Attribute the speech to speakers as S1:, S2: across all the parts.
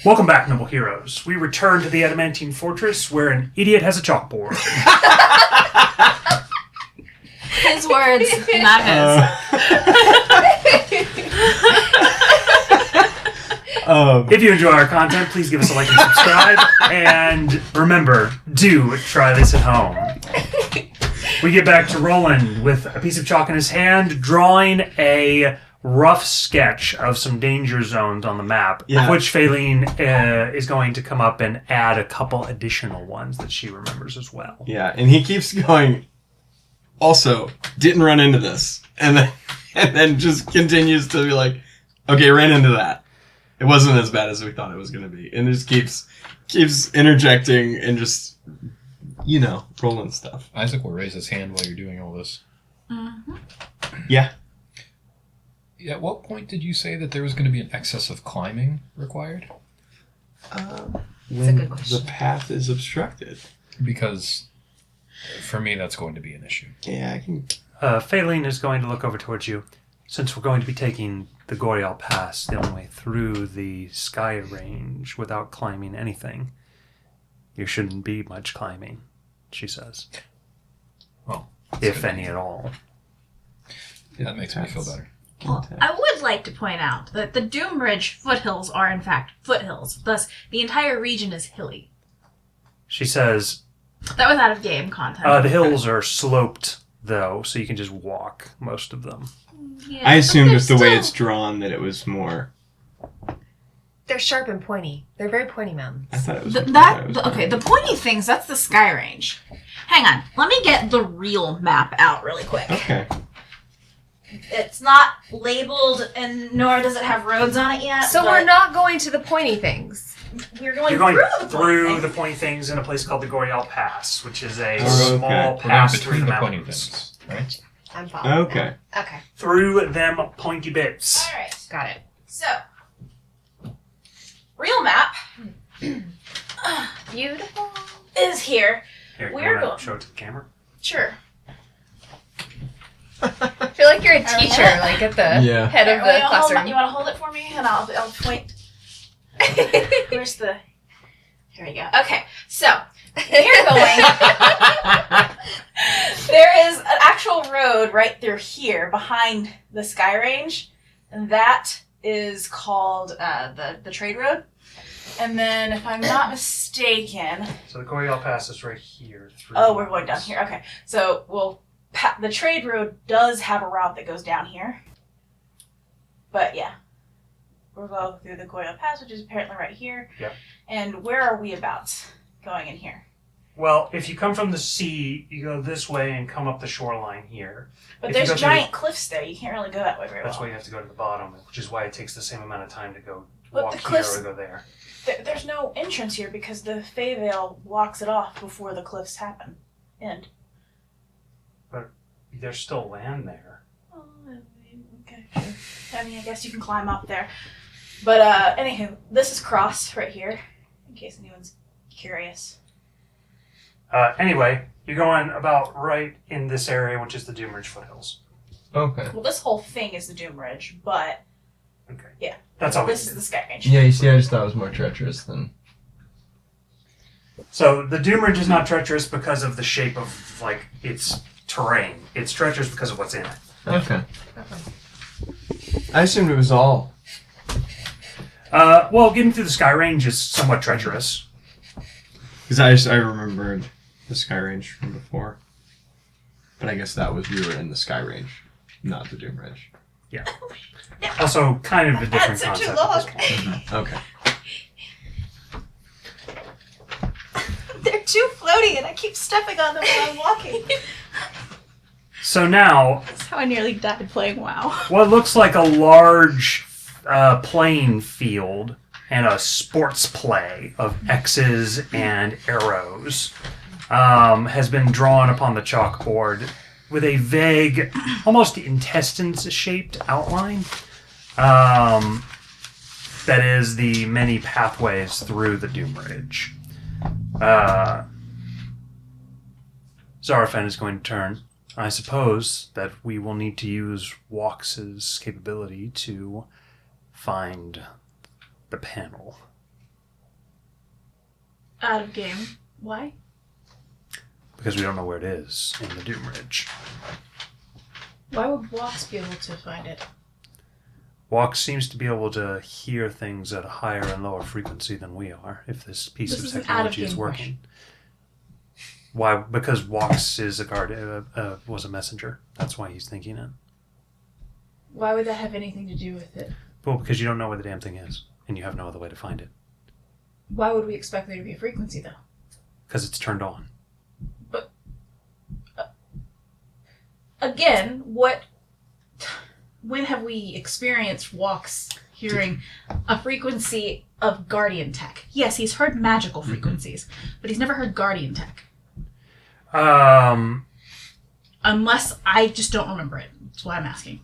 S1: Welcome back, noble heroes. We return to the Adamantine Fortress where an idiot has a chalkboard.
S2: His words, not his.
S1: If you enjoy our content, please give us a like and subscribe. And remember, do try this at home. We get back to Roland with a piece of chalk in his hand, drawing a rough sketch of some danger zones on the map, which Faylene is going to come up and add a couple additional ones that she remembers as well.
S3: Yeah, and he keeps going, also, didn't run into this. And then just continues to be like, okay, ran into that. It wasn't as bad as we thought it was going to be. And just keeps interjecting and just, rolling stuff.
S4: Isaac will raise his hand while you're doing all this.
S2: Mm-hmm.
S3: Yeah.
S4: At what point did you say that there was going to be an excess of climbing required?
S3: When the path is obstructed.
S4: Because for me, that's going to be an issue.
S3: Yeah, I can...
S1: Faylene is going to look over towards you. Since we're going to be taking the Coil Pass the only way through the sky range without climbing anything, there shouldn't be much climbing, she says.
S4: Well,
S1: if any at all.
S4: That makes me feel better.
S2: Well, I would like to point out that the Doombridge foothills are in fact foothills. Thus, the entire region is hilly.
S1: She says...
S2: That was out of game content.
S1: The hills are sloped, though, so you can just walk most of them.
S2: Yeah,
S3: I assumed with the way it's drawn that it was more...
S5: They're sharp and pointy. They're very pointy mountains.
S3: I thought it was...
S2: The pointy things, that's the sky range. Hang on, let me get the real map out really quick.
S3: Okay.
S2: It's not labeled, and nor does it have roads on it yet.
S5: So we're not going to the pointy things.
S2: We're going
S1: You're going
S2: through
S1: the pointy things in a place called the Coil Pass, which is a
S3: okay.
S1: small
S4: We're going
S1: pass through
S4: between
S1: the
S4: the pointy
S1: mountains.
S4: things, right?
S5: I'm following.
S3: Okay.
S5: That. Okay.
S1: Through them pointy bits.
S2: Alright,
S5: Got it.
S2: so. Real map
S5: Beautiful.
S2: is here.
S1: Here,
S2: We're
S1: you want
S2: going-
S1: to show it to the camera?
S2: Sure.
S5: I feel like you're a teacher, like at the head of the classroom.
S2: You want to hold it for me, and I'll point. Where's the? Here we go. Okay, so we're going. There is an actual road right through here behind the sky range, and that is called the trade road. And then, if I'm not mistaken,
S1: So the Coil Pass is right here.
S2: we're going down here. Okay, so the trade road does have a route that goes down here. But yeah, we'll go through the Coil Pass, which is apparently right here.
S1: Yep.
S2: And where are we about going in here?
S1: Well, if you come from the sea, you go this way and come up the shoreline here.
S2: But
S1: If you
S2: there's
S1: go through
S2: giant cliffs there. You can't really go that way very
S1: That's
S2: well.
S1: why you have to go to the bottom, which is why it takes the same amount of time to go
S2: But
S1: walk
S2: the
S1: here
S2: cliffs-
S1: or go there.
S2: There's no entrance here because the Fey Veil blocks it off before the cliffs happen. End.
S1: There's still land there.
S2: Oh, okay, sure. I mean, I guess you can climb up there. But anywho, this is Cross right here, in case anyone's curious.
S1: Anyway, you're going about right in this area, which is the Doombridge foothills.
S3: Okay.
S2: Well, this whole thing is the Doom Ridge, but
S1: Okay.
S2: yeah,
S1: That's all.
S2: this is the Sky Range.
S6: Yeah, you see, I just thought it was more treacherous than...
S1: So the Doombridge is not treacherous because of the shape of its terrain. It's treacherous because of what's in it.
S6: Okay.
S3: I assumed it was all...
S1: Well, getting through the sky range is somewhat treacherous.
S3: Because I remembered the sky range from before. But I guess that was we were in the sky range, not the Doom Ridge.
S1: Yeah. Also, kind of a different
S2: That's such a
S1: concept. At this point.
S3: Okay.
S2: They're too floaty, and I keep stepping on them while I'm walking.
S1: So now,
S2: That's how I nearly died playing WoW.
S1: what looks like a large playing field and a sports play of X's and arrows has been drawn upon the chalkboard with a vague, almost intestines-shaped outline. That is the many pathways through the Doombridge. Zarafan is going to turn. I suppose that we will need to use Walks' capability to find the panel.
S2: Out of game. Why?
S1: Because we don't know where it is in the Doom Ridge.
S2: Why would Walks be able to find it?
S1: Walk seems to be able to hear things at a higher and lower frequency than we are, if this piece
S2: This is
S1: of
S2: an
S1: technology is
S2: out-of-game
S1: working. Why? Because Walks is a guard, was a messenger. That's why he's thinking it.
S2: Why would that have anything to do with it?
S1: Well, because you don't know where the damn thing is, and you have no other way to find it.
S2: Why would we expect there to be a frequency, though?
S1: Because it's turned on.
S2: But, again, when have we experienced Walks hearing a frequency of Guardian tech? Yes, he's heard magical frequencies, but he's never heard Guardian tech. Unless I just don't remember it. That's why I'm asking.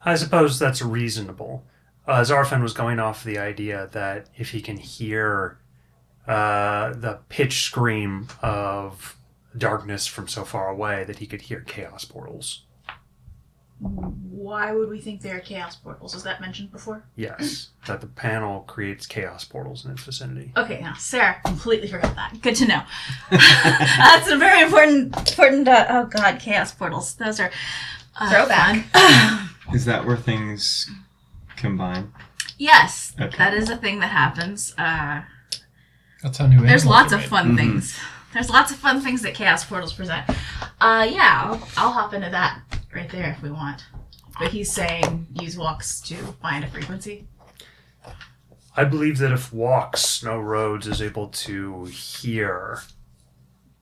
S1: I suppose that's reasonable. Zarfan was going off the idea that if he can hear the pitch scream of darkness from so far away, that he could hear chaos portals.
S2: Why would we think there are chaos portals? Was that mentioned before?
S1: Yes, that the panel creates chaos portals in its vicinity.
S2: Okay, now Sarah completely forgot that. Good to know. That's a very important. Oh God, chaos portals. Those are
S5: Throwback.
S6: Is that where things combine?
S2: Yes,
S6: Okay.
S2: that is a thing that happens.
S4: That's how new
S2: There's
S4: animals
S2: lots
S4: are
S2: of
S4: made.
S2: fun things. There's lots of fun things that chaos portals present. Yeah, I'll hop into that right there if we want. But he's saying use Walks to find a frequency.
S1: I believe that if Walks Snow Roads is able to hear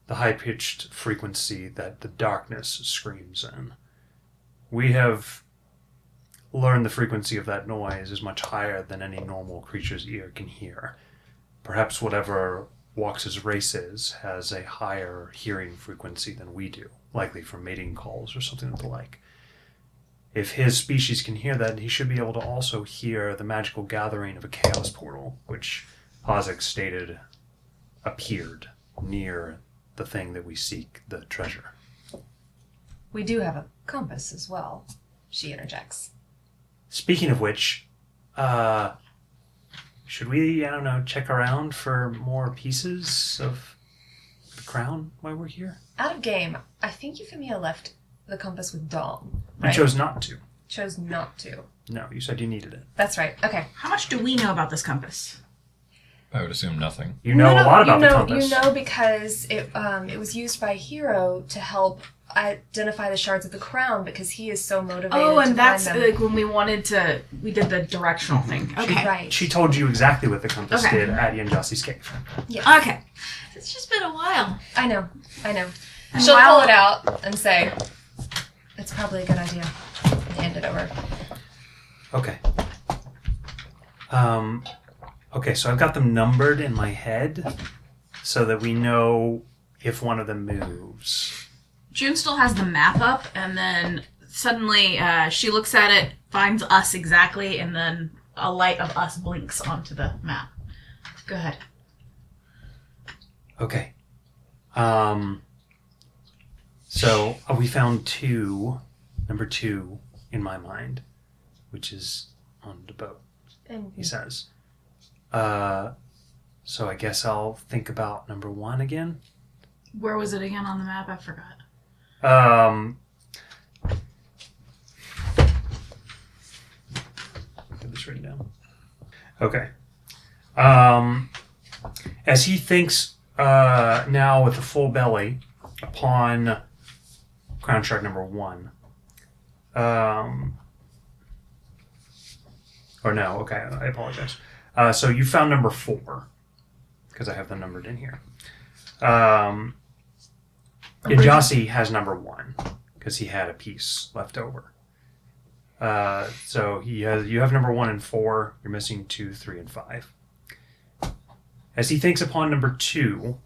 S1: the high-pitched frequency that the darkness screams in, we have learned the frequency of that noise is much higher than any normal creature's ear can hear. Perhaps whatever Walks' race is has a higher hearing frequency than we do, likely from mating calls or something of the like. If his species can hear that, he should be able to also hear the magical gathering of a chaos portal, which Hazik stated appeared near the thing that we seek, the treasure.
S5: We do have a compass as well, she interjects.
S1: Speaking of which, should we, I don't know, check around for more pieces of the crown while we're here?
S5: Out of game, I think Euphemia left the compass with Dom.
S1: You
S5: Right?
S1: chose not to.
S5: Chose not to.
S1: No, you said you needed it.
S5: That's right. Okay.
S2: How much do we know about this compass?
S4: I would assume nothing.
S1: You know a lot about
S5: you know,
S1: the compass.
S5: You know because it was used by Hero to help identify the shards of the crown because he is so motivated
S2: Oh,
S5: to
S2: and that's
S5: find them.
S2: like when we did the directional thing. Okay.
S5: Right.
S1: She told you exactly what the compass
S2: Okay.
S1: did at Yanjasi's cave.
S5: Yes.
S2: Okay. It's just been a while.
S5: I know.
S2: And
S5: She'll
S2: while-
S5: pull it out and say, it's probably a good idea. And hand it over.
S1: Okay. Okay, so I've got them numbered in my head so that we know if one of them moves.
S2: June still has the map up, and then suddenly she looks at it, finds us exactly, and then a light of us blinks onto the map. Go ahead.
S1: Okay. So we found number 2 in my mind, which is on the boat,
S5: And
S1: he says. So I guess I'll think about number 1 again.
S2: Where was it again on the map? I forgot.
S1: Get this written down. Okay. As he thinks now with a full belly upon crown shard number 1. Or no, okay, I apologize. So you found number 4, because I have them numbered in here. Ijasi has number 1, because he had a piece left over. So you have number 1 and 4. You're missing 2, 3, and 5. As he thinks upon number 2,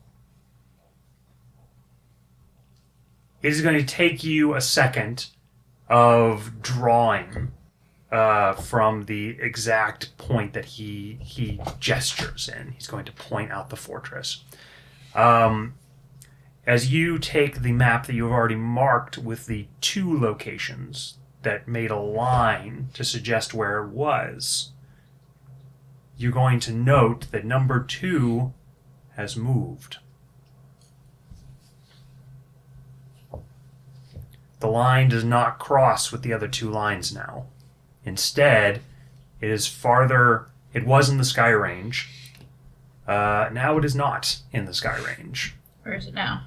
S1: it is going to take you a second of drawing from the exact point that he gestures in. He's going to point out the fortress. As you take the map that you have already marked with the 2 locations that made a line to suggest where it was, you're going to note that number 2 has moved. The line does not cross with the other 2 lines now. Instead, it is farther. It was in the sky range. Now it is not in the sky range.
S2: Where is it now?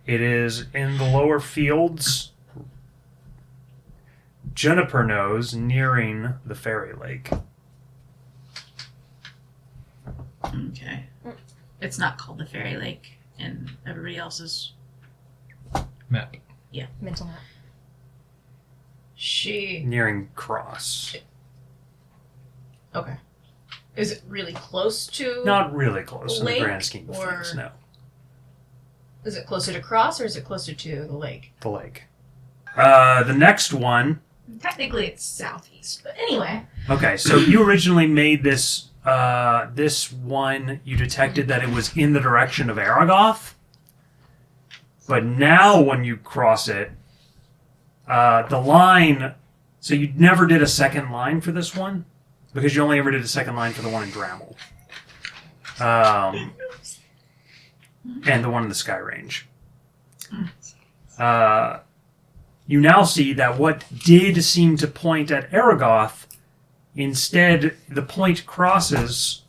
S1: It is in the lower fields, Juniper Nose, nearing the fairy lake.
S7: Okay. It's not called the Fairy Lake in everybody else's.
S4: Map.
S5: Mental map.
S2: She.
S1: Nearing Cross.
S2: Okay. Is it really close to?
S1: Not really close in the
S2: Lake
S1: grand scheme of
S2: or-
S1: things, no.
S2: Is it closer to Cross or is it closer to the lake?
S1: The lake. The next one.
S2: Technically, it's southeast, but anyway.
S1: Okay, so you originally made this. This one, you detected that it was in the direction of Aragoth. But now when you cross it, the line... So you never did a second line for this one? Because you only ever did a second line for the one in Drammel. And the one in the Sky Range. You now see that what did seem to point at Aragoth, instead the point crosses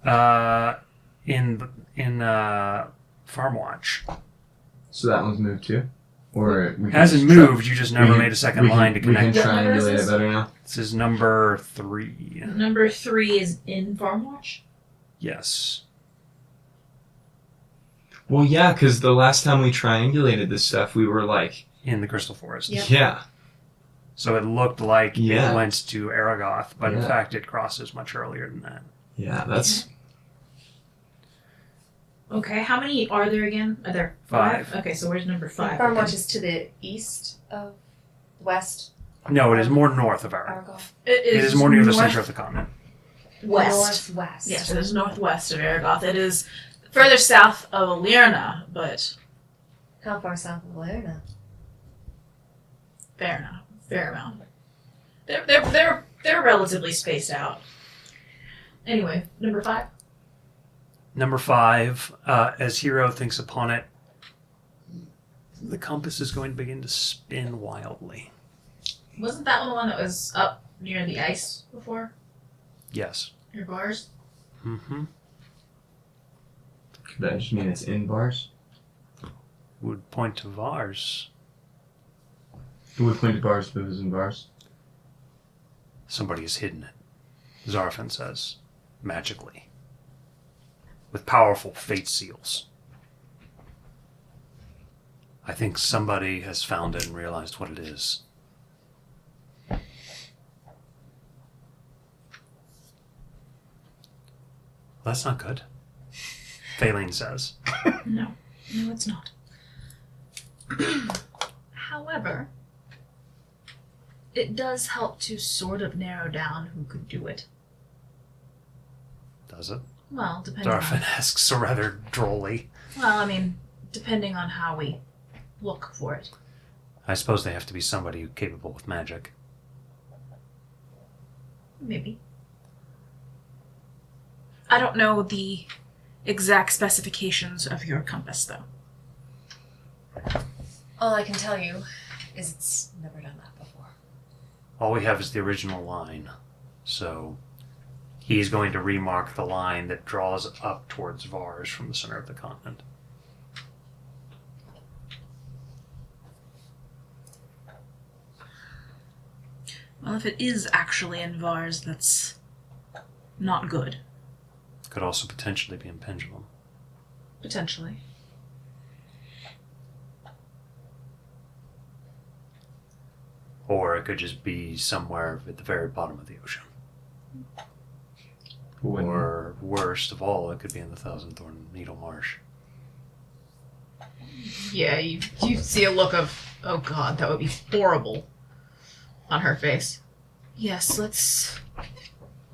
S1: in Farmwatch.
S6: So that one's moved too? Or we can
S1: Hasn't
S6: just
S1: moved, you just never
S6: we can-
S1: made a second line to
S6: We can
S1: connect.
S6: triangulate it better now.
S1: This is number 3.
S7: Number 3 is in Farmwatch?
S1: Yes.
S6: Well, yeah, because the last time we triangulated this stuff, we were like,
S1: In the Crystal Forest.
S5: Yep.
S6: yeah.
S1: So it looked like
S6: Yeah.
S1: it went to Aragoth, but in
S6: Yeah.
S1: fact it crosses much earlier than that.
S6: Yeah, that's...
S7: Okay, how many are there again? Are there
S1: 5.
S7: Okay, so where's number 5?
S5: Farmwatch is to the east of west.
S1: No, it is more north of Aragoth.
S5: Aragoth.
S7: It
S1: It is more near the center of the continent.
S7: West.
S5: Northwest.
S7: Yes, it is northwest of Aragoth. It is further south of Alirna, but
S5: How far south of Lerna?
S7: fair enough. Fair amount. They're relatively spaced out. Anyway, number 5.
S1: Number 5, as Hero thinks upon it, the compass is going to begin to spin wildly.
S7: Wasn't that one the one that was up near the ice before?
S1: Yes.
S7: Near bars?
S1: Mm-hmm.
S6: Could that just mean it's in bars?
S1: Would point to Vars.
S6: It would point to bars if it was in bars.
S1: Somebody has hidden it, Zarfin says, magically, with powerful fate seals. I think somebody has found it and realized what it is. That's not good, Phaline says.
S7: No, it's not. However, it does help to sort of narrow down who could do it.
S1: Does it?
S7: Well, depending
S1: Zarfin asks rather drolly.
S7: Well, I mean, depending on how we look for it.
S1: I suppose they have to be somebody capable with magic.
S7: Maybe. I don't know the exact specifications of your compass, though.
S5: All I can tell you is it's never done that before.
S1: All we have is the original line, so he's going to remark the line that draws up towards Vars from the center of the continent.
S7: Well, if it is actually in Vars, that's not good.
S1: Could also potentially be in Pendulum.
S7: Potentially.
S1: Or it could just be somewhere at the very bottom of the ocean.
S6: Wouldn't-
S1: Or, worst of all, it could be in the Thousand Thorn Needle Marsh.
S2: Yeah, you see a look of, oh god, that would be horrible on her face.
S7: Yes, let's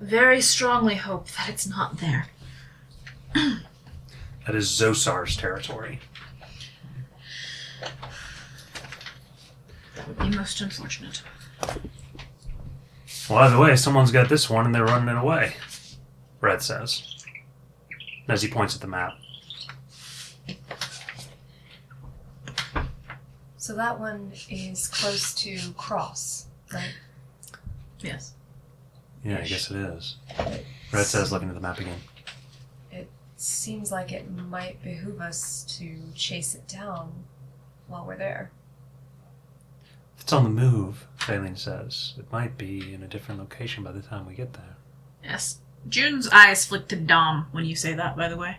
S7: very strongly hope that it's not there.
S1: That is Zosar's territory.
S7: That would be most unfortunate.
S1: Well, either way, someone's got this one and they're running it away, Red says, as he points at the map.
S5: So that one is close to Cross, right?
S7: Yes.
S1: Yeah, I guess it is. Red says, looking at the map again.
S5: It seems like it might behoove us to chase it down while we're there.
S1: If it's on the move, Faylene says, it might be in a different location by the time we get there.
S7: Yes. June's eyes flick to Dom when you say that, by the way.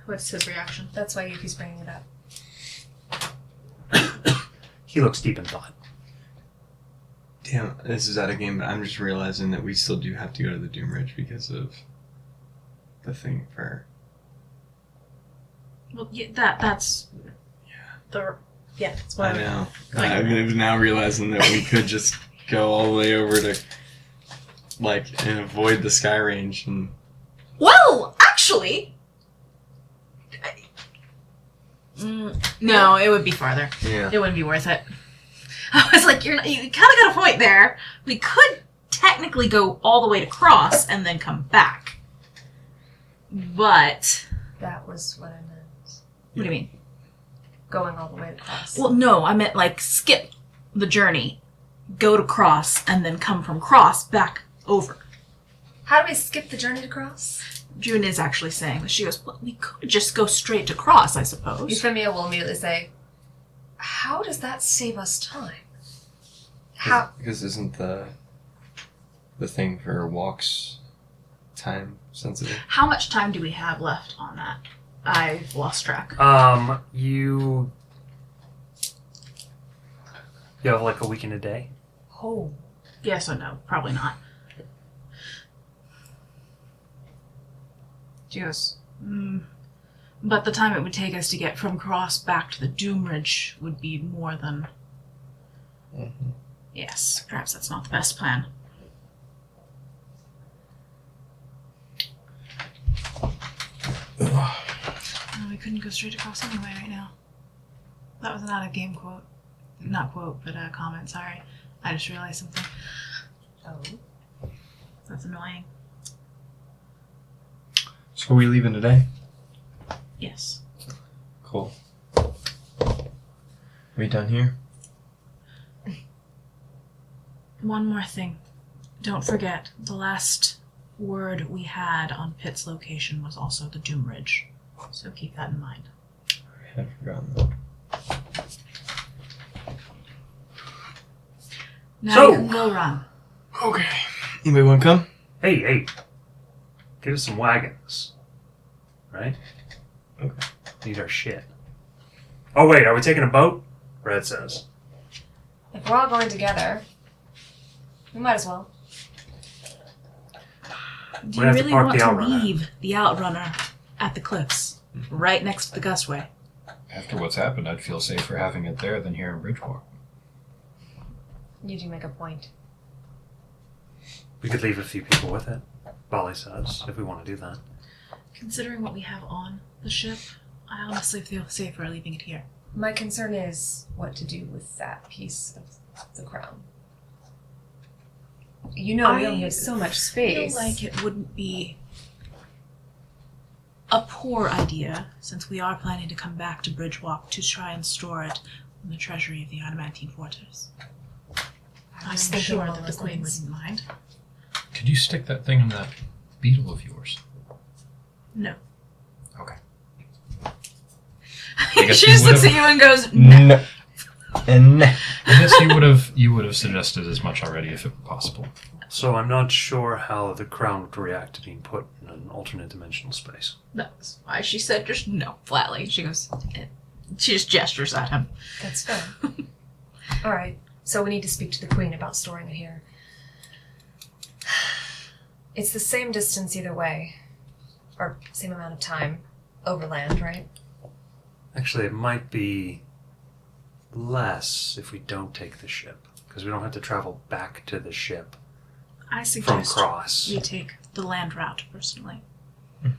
S7: What's his reaction?
S5: That's why Yuki's bringing it up.
S1: He looks deep in thought.
S3: Damn, this is out of game, but I'm just realizing that we still do have to go to the Doom Ridge because of the thing for...
S7: Well, yeah, that's... that's what
S3: I know.
S7: Like-
S3: I'm now realizing that we could just go all the way over to, like, and avoid the Sky Range and...
S7: Well, actually... no, it would be farther.
S3: Yeah.
S7: It wouldn't be worth it. I was like, you kind of got a point there. We could technically go all the way to Cross and then come back. But...
S5: That was what I meant.
S7: What do you mean?
S5: Going all the way to Cross.
S7: Well, no, I meant like skip the journey, go to Cross, and then come from Cross back over.
S5: How do we skip the journey to Cross?
S7: June is actually saying that she goes, well, we could just go straight to Cross, I suppose.
S5: Euphemia will immediately say, how does that save us time? How?
S6: Because isn't the thing for walks time sensitive?
S7: How much time do we have left on that? I've lost track.
S1: You have like a week and a day.
S5: Oh.
S7: Yes or no? Probably not. She goes, but the time it would take us to get from Cross back to the Doom Ridge would be more than...
S6: Mm-hmm.
S7: Yes, perhaps that's not the best plan. Oh, we couldn't go straight across anyway right now. That was not a game quote. Not quote, but a comment, sorry. I just realized something.
S5: Oh.
S7: That's annoying.
S6: So are we leaving today?
S7: Yes.
S6: Cool. We done here?
S7: One more thing. Don't forget, the last word we had on Pitt's location was also the Doom Ridge. So keep that in mind.
S6: I had forgotten that.
S7: Now
S1: So-
S7: you can go run.
S3: Okay. Anybody want to come?
S1: Hey, give us some wagons, right?
S6: Okay.
S1: Need our shit. Oh wait, are we taking a boat? Red says.
S5: If we're all going together, we might as well.
S7: Do
S1: We
S7: you
S1: have to
S7: really
S1: park
S7: want
S1: the
S7: to
S1: Outrunner.
S7: leave the Outrunner at the cliffs, right next to the Gustway?
S4: After what's happened, I'd feel safer having it there than here in Bridgewalk.
S5: You do make a point.
S1: We could leave a few people with it, Bali says, if we want to do that.
S7: Considering what we have on the ship, I honestly feel safer leaving it here.
S5: My concern is what to do with that piece of the crown. You know, we only have so much
S7: I
S5: space.
S7: feel like it wouldn't be a poor idea, since we are planning to come back to Bridgewalk to try and store it in the treasury of the Adamantine Fortress. I'm
S5: was thinking
S7: sure
S5: along
S7: that the
S5: those
S7: Queen
S5: lines.
S7: wouldn't mind.
S4: Could you stick that thing in that beetle of yours?
S7: No.
S4: Okay.
S7: She
S4: guess
S7: just
S4: you
S7: looks
S4: would've-
S7: at you and goes, no.
S6: No. And no.
S4: I guess you would have suggested as much already if it were possible.
S1: So I'm not sure how the crown would react to being put in an alternate dimensional space.
S7: That's why she said just no, flatly. She goes, eh. She just gestures at him.
S5: That's fair. All right. So we need to speak to the Queen about storing it here. It's the same distance either way, or same amount of time overland, right?
S1: Actually, it might be less if we don't take the ship, because we don't have to travel back to the ship
S7: I
S1: from
S7: suggest
S1: Cross.
S7: we take the land route, personally.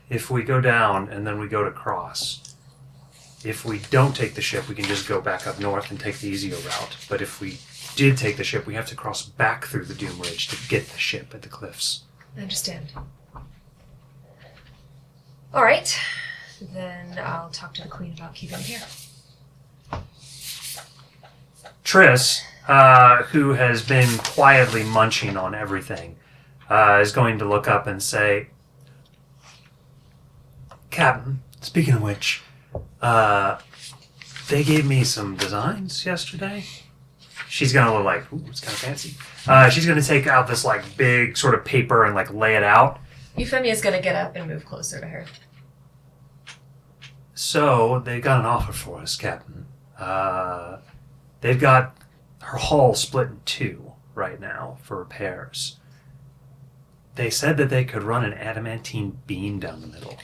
S1: If we go down and then we go to Cross, if we don't take the ship, we can just go back up north and take the easier route. But if we did take the ship, we have to cross back through the Doom Ridge to get the ship at the cliffs.
S5: I understand. All right. Then I'll talk to the queen about keeping it here.
S1: Triss, who has been quietly munching on everything, is going to look up and say, Captain, speaking of which, they gave me some designs yesterday. She's going to look like, ooh, it's kind of fancy. She's going to take out this like big sort of paper and like lay it out.
S5: Euphemia's gonna get up and move closer to her.
S1: So, they got an offer for us, Captain. They've got her hull split in two right now for repairs. They said that they could run an adamantine beam down the middle,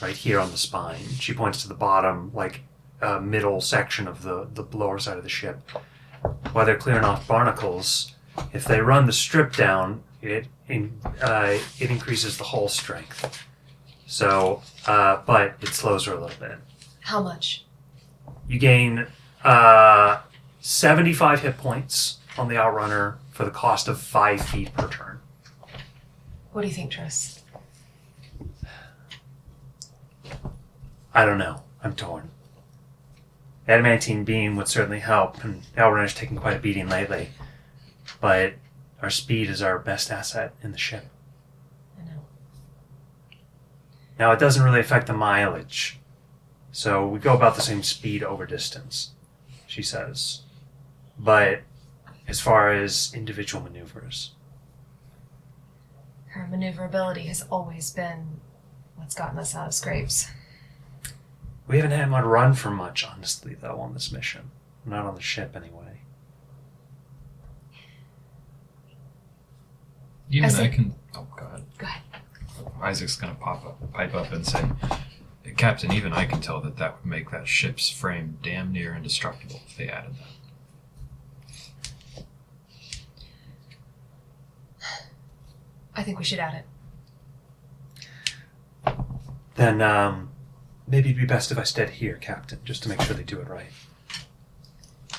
S1: right here on the spine. She points to the bottom, like, middle section of the lower side of the ship. While they're clearing off barnacles, if they run the strip down, it increases the hull strength. So, but it slows her a little bit.
S5: How much?
S1: You gain 75 hit points on the Outrunner for the cost of 5 feet per turn.
S5: What do you think, Triss?
S1: I don't know. I'm torn. Adamantine beam would certainly help, and Outrunner's taken quite a beating lately. But our speed is our best asset in the ship.
S5: I know.
S1: Now, it doesn't really affect the mileage. So we go about the same speed over distance, she says. But as far as individual maneuvers,
S5: Her maneuverability has always been what's gotten us out of scrapes.
S1: we haven't had much run for much, honestly, though, on this mission. Not on the ship, anyway.
S4: Even I can. Oh, go ahead.
S5: Go ahead.
S4: Isaac's gonna pipe up and say, Captain, even I can tell that would make that ship's frame damn near indestructible if they added that.
S5: I think we should add it.
S1: Then, maybe it'd be best if I stayed here, Captain, just to make sure they do it right.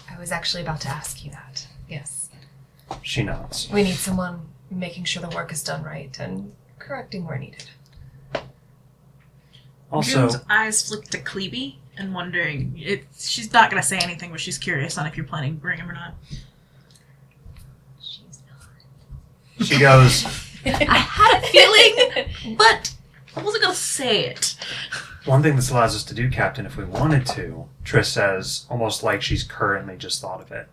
S5: I was actually about to ask you that. Yes.
S1: She nods.
S5: We need someone making sure the work is done right and correcting where needed.
S1: Also,
S7: June's eyes flick to Clebe and wondering. She's not going to say anything, but she's curious on if you're planning to bring him or not.
S5: She's not.
S1: she goes,
S7: I had a feeling, but I wasn't going to say it.
S1: one thing this allows us to do, Captain, if we wanted to, Triss says, almost like she's currently just thought of it.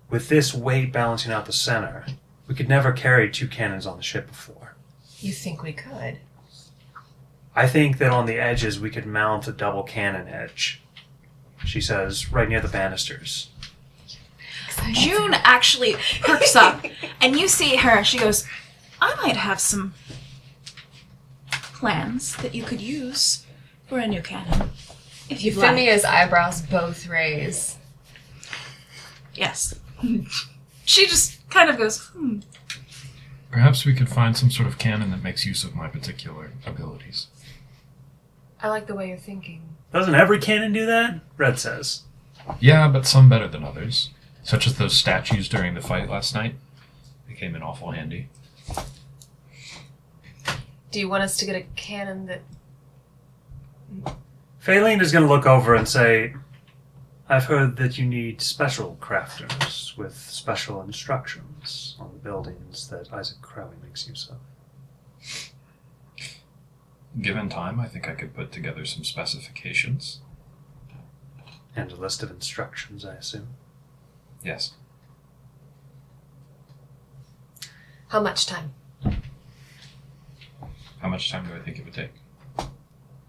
S1: With this weight balancing out the center, we could never carry 2 cannons on the ship before.
S5: You think we could?
S1: I think that on the edges we could mount a double cannon edge, she says, right near the banisters.
S7: June actually perks up, and you see her. She goes, I might have some plans that you could use for a new cannon. If you'd like.
S5: Euphemia's eyebrows both raise.
S7: Yes. She just kind of goes,
S4: Perhaps we could find some sort of cannon that makes use of my particular abilities.
S5: I like the way you're thinking.
S1: Doesn't every cannon do that? Red says.
S4: Yeah, but some better than others. Such as those statues during the fight last night. They came in awful handy.
S5: Do you want us to get a cannon that...
S1: Faline is going to look over and say, I've heard that you need special crafters with special instructions on the buildings that Isaac Crowley makes use of.
S4: Given time, I think I could put together some specifications.
S1: And a list of instructions, I assume.
S4: Yes.
S5: How much time?
S4: How much time do I think it would take?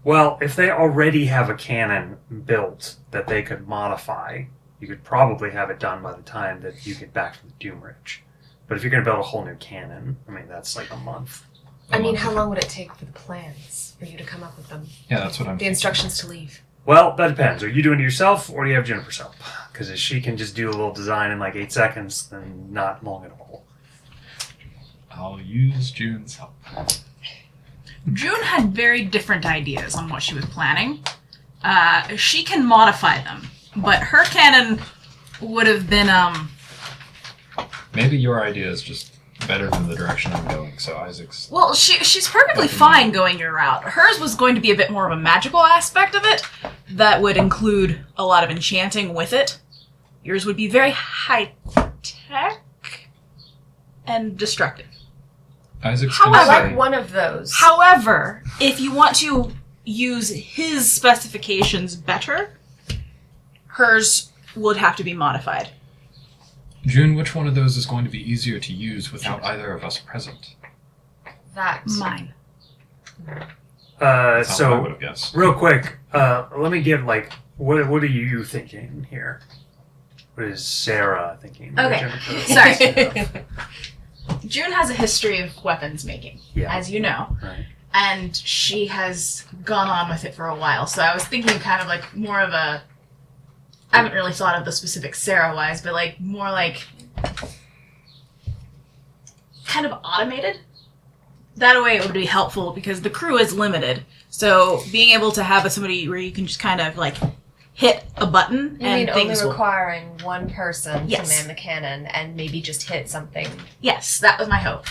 S1: Well, if they already have a cannon built that they could modify, you could probably have it done by the time that you get back from the Doom Ridge. But if you're going to build a whole new cannon, I mean, that's like a month.
S5: I mean, how long would it take for the plans, for you to come up with them?
S4: Yeah, that's what I'm
S5: The instructions to leave.
S1: Well, that depends. Are you doing it yourself, or do you have Juniper's help? Because if she can just do a little design in like 8 seconds, then not long at all.
S4: I'll use June's help.
S7: June had very different ideas on what she was planning. she can modify them, but her cannon would have been
S4: Maybe your idea is just better than the direction I'm going. So Isaac's.
S7: well, she's perfectly fine going your route. Hers was going to be a bit more of a magical aspect of it that would include a lot of enchanting with it. Yours would be very high tech and destructive.
S4: Isaac's
S5: I
S4: gonna
S5: like
S4: say.
S5: one of those.
S7: However, if you want to use his specifications better, hers would have to be modified.
S4: June, which one of those is going to be easier to use without either of us present?
S5: That.
S7: Mine.
S4: That's how I would
S1: So,
S4: have guessed.
S1: real quick, let me give, like, what are you thinking here? What is Sarah thinking?
S7: Okay. Sorry. June has a history of weapons making,
S1: Yeah.
S7: as you know.
S1: Right.
S7: And she has gone on with it for a while. So I was thinking kind of like more of a... I haven't really thought of the specific Sarah-wise, but like more like... kind of automated. That way it would be helpful because the crew is limited. So being able to have somebody where you can just kind of like hit a button
S5: You
S7: and
S5: mean only
S7: things will...
S5: requiring one person
S7: Yes.
S5: to man the cannon and maybe just hit something.
S7: Yes, that was my hope.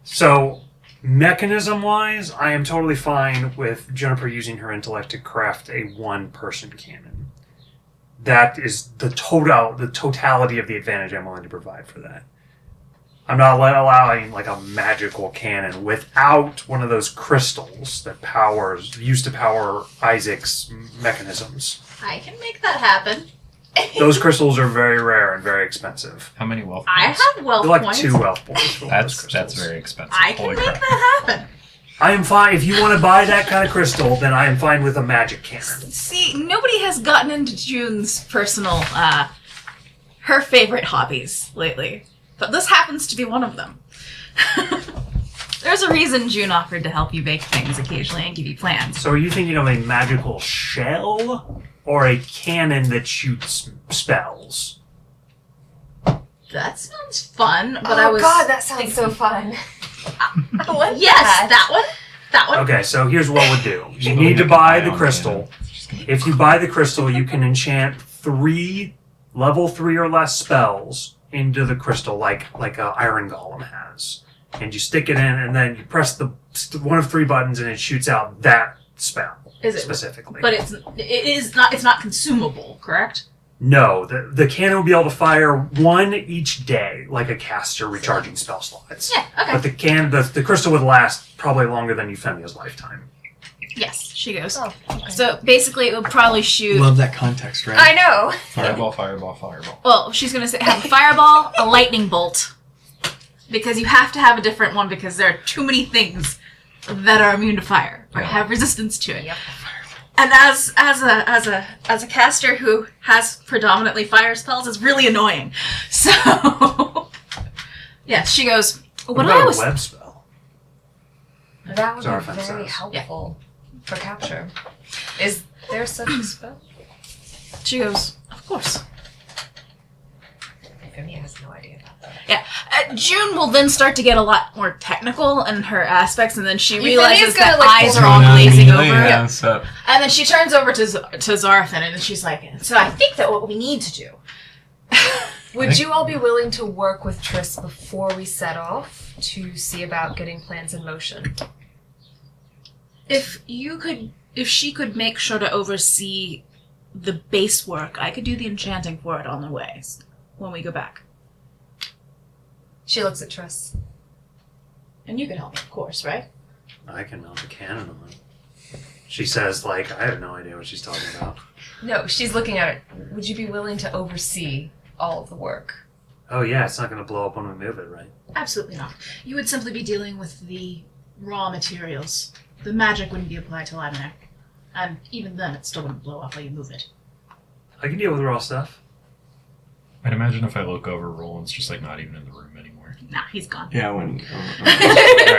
S1: So, mechanism-wise, I am totally fine with Juniper using her intellect to craft a one-person cannon. That is the totality of the advantage I'm willing to provide for that. I'm not allowing like a magical cannon without one of those crystals that used to power Isaac's mechanisms.
S7: I can make that happen.
S1: Those crystals are very rare and very expensive.
S4: How many wealth
S7: I
S4: points?
S7: have wealth
S1: They're like
S7: points.
S1: 2 wealth points for one of those crystals.
S4: That's very expensive.
S7: I can
S4: Holy
S7: make
S4: crap.
S7: that happen.
S1: I am fine. If you want to buy that kind of crystal, then I am fine with a magic cannon.
S7: See, nobody has gotten into June's personal, her favorite hobbies lately. But this happens to be one of them. There's a reason June offered to help you bake things occasionally and give you plans.
S1: So are you thinking of a magical shell or a cannon that shoots spells?
S7: That sounds fun, but
S5: Oh
S7: I was...
S5: God, that sounds so fun.
S7: Yes, that one. That one.
S1: Okay, so here's what we'll do. You
S4: Just
S1: need to
S4: make a
S1: buy the
S4: ion
S1: crystal.
S4: cannon. It's just gonna-
S1: If you buy the crystal, you can enchant 3 level 3 or less spells into the crystal like a Iron Golem has. And you stick it in and then you press the one of 3 buttons and it shoots out that spell
S7: Is it?
S1: specifically.
S7: But it's not consumable, correct?
S1: No, the cannon will be able to fire 1 each day, like a caster recharging spell slots.
S7: Yeah, okay.
S1: But the crystal would last probably longer than Euphemia's lifetime.
S7: Yes, she goes.
S5: Oh, okay.
S7: So basically it would probably shoot...
S3: Love that context, right?
S5: I know.
S4: Fireball, fireball, fireball.
S7: Well, she's going to have a fireball, a lightning bolt, because you have to have a different one because there are too many things that are immune to fire or
S4: Yeah.
S7: have resistance to it.
S5: Yep.
S7: And as a caster who has predominantly fire spells, it's really annoying. So, yes, she goes.
S1: What
S7: What I
S1: about
S7: was
S1: a web spell?
S5: That would
S1: Zarfan
S5: be very
S1: says.
S5: helpful for capture. Is there such a spell?
S7: she goes. Of course.
S5: Euphemia has no idea about that.
S7: Yeah. June will then start to get a lot more technical in her aspects, and then she
S5: Euphemia's
S7: realizes that
S5: gonna, like,
S7: eyes
S5: pull
S7: are all glazing over.
S3: Yeah, so
S7: And then she turns over to Zarfan, and she's like, "So I think that what we need to do."
S5: Would you all be willing to work with Triss before we set off to see about getting plans in motion?
S7: If she could make sure to oversee the base work, I could do the enchanting for it on the way when we go back.
S5: She looks at Triss.
S7: And you can help me, of course, right?
S1: I can mount a cannon on it. She says, like, I have no idea what she's talking about.
S5: No, she's looking at it. Would you be willing to oversee all of the work?
S1: Oh yeah, it's not going to blow up when we move it, right?
S7: Absolutely not. You would simply be dealing with the raw materials. The magic wouldn't be applied till I'm there. And even then, it still wouldn't blow up while you move it.
S1: I can deal with raw stuff.
S4: I'd imagine if I look over, Roland's just like not even in the room anymore.
S7: Nah, he's gone.
S3: yeah, when
S4: Right,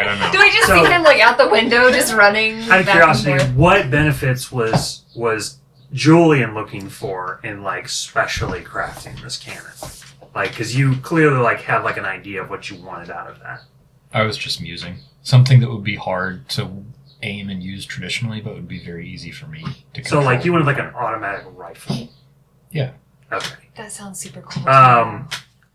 S4: I know.
S5: Do we just
S1: So-
S5: see him like out the window, just running?
S1: Out of
S5: back
S1: curiosity,
S5: and forth?
S1: what benefits was Julian looking for in like specially crafting this cannon? Like, because you clearly like have like an idea of what you wanted out of that.
S4: I was just musing. Something that would be hard to aim and use traditionally, but would be very easy for me to
S1: So,
S4: control.
S1: like, you wanted like an automatic rifle.
S4: Yeah.
S1: Okay.
S5: That sounds super cool.
S1: Can't
S5: Can't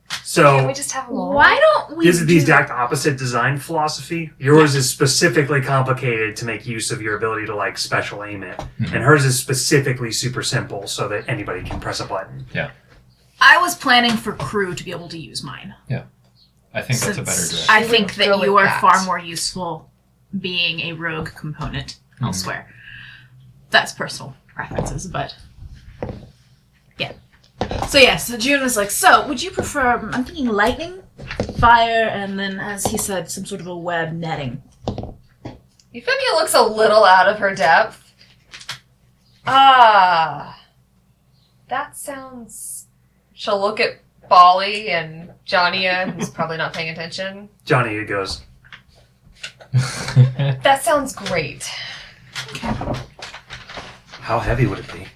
S5: we
S1: So,
S5: just have them all?
S7: Why don't we
S1: this is the
S7: do-
S1: exact opposite design philosophy. Yours is specifically complicated to make use of your ability to, like, special aim it.
S4: Mhm.
S1: And hers is specifically super simple so that anybody can press a button.
S7: I was planning for crew to be able to use mine.
S4: I think that's a better
S7: Since
S4: direction.
S7: I
S5: We
S7: think
S5: would
S7: that
S5: go with
S7: you are
S5: that.
S7: far more useful being a rogue component elsewhere. That's personal preferences, but yeah. So June was like, so would you prefer, I'm thinking lightning, fire, and then, as he said, some sort of a web netting.
S5: Euphemia looks a little out of her depth. Ah. That sounds... She'll look at Bolly and Johnny-a, who's probably not paying attention.
S1: Johnny goes,
S5: That sounds great.
S1: how heavy would it be?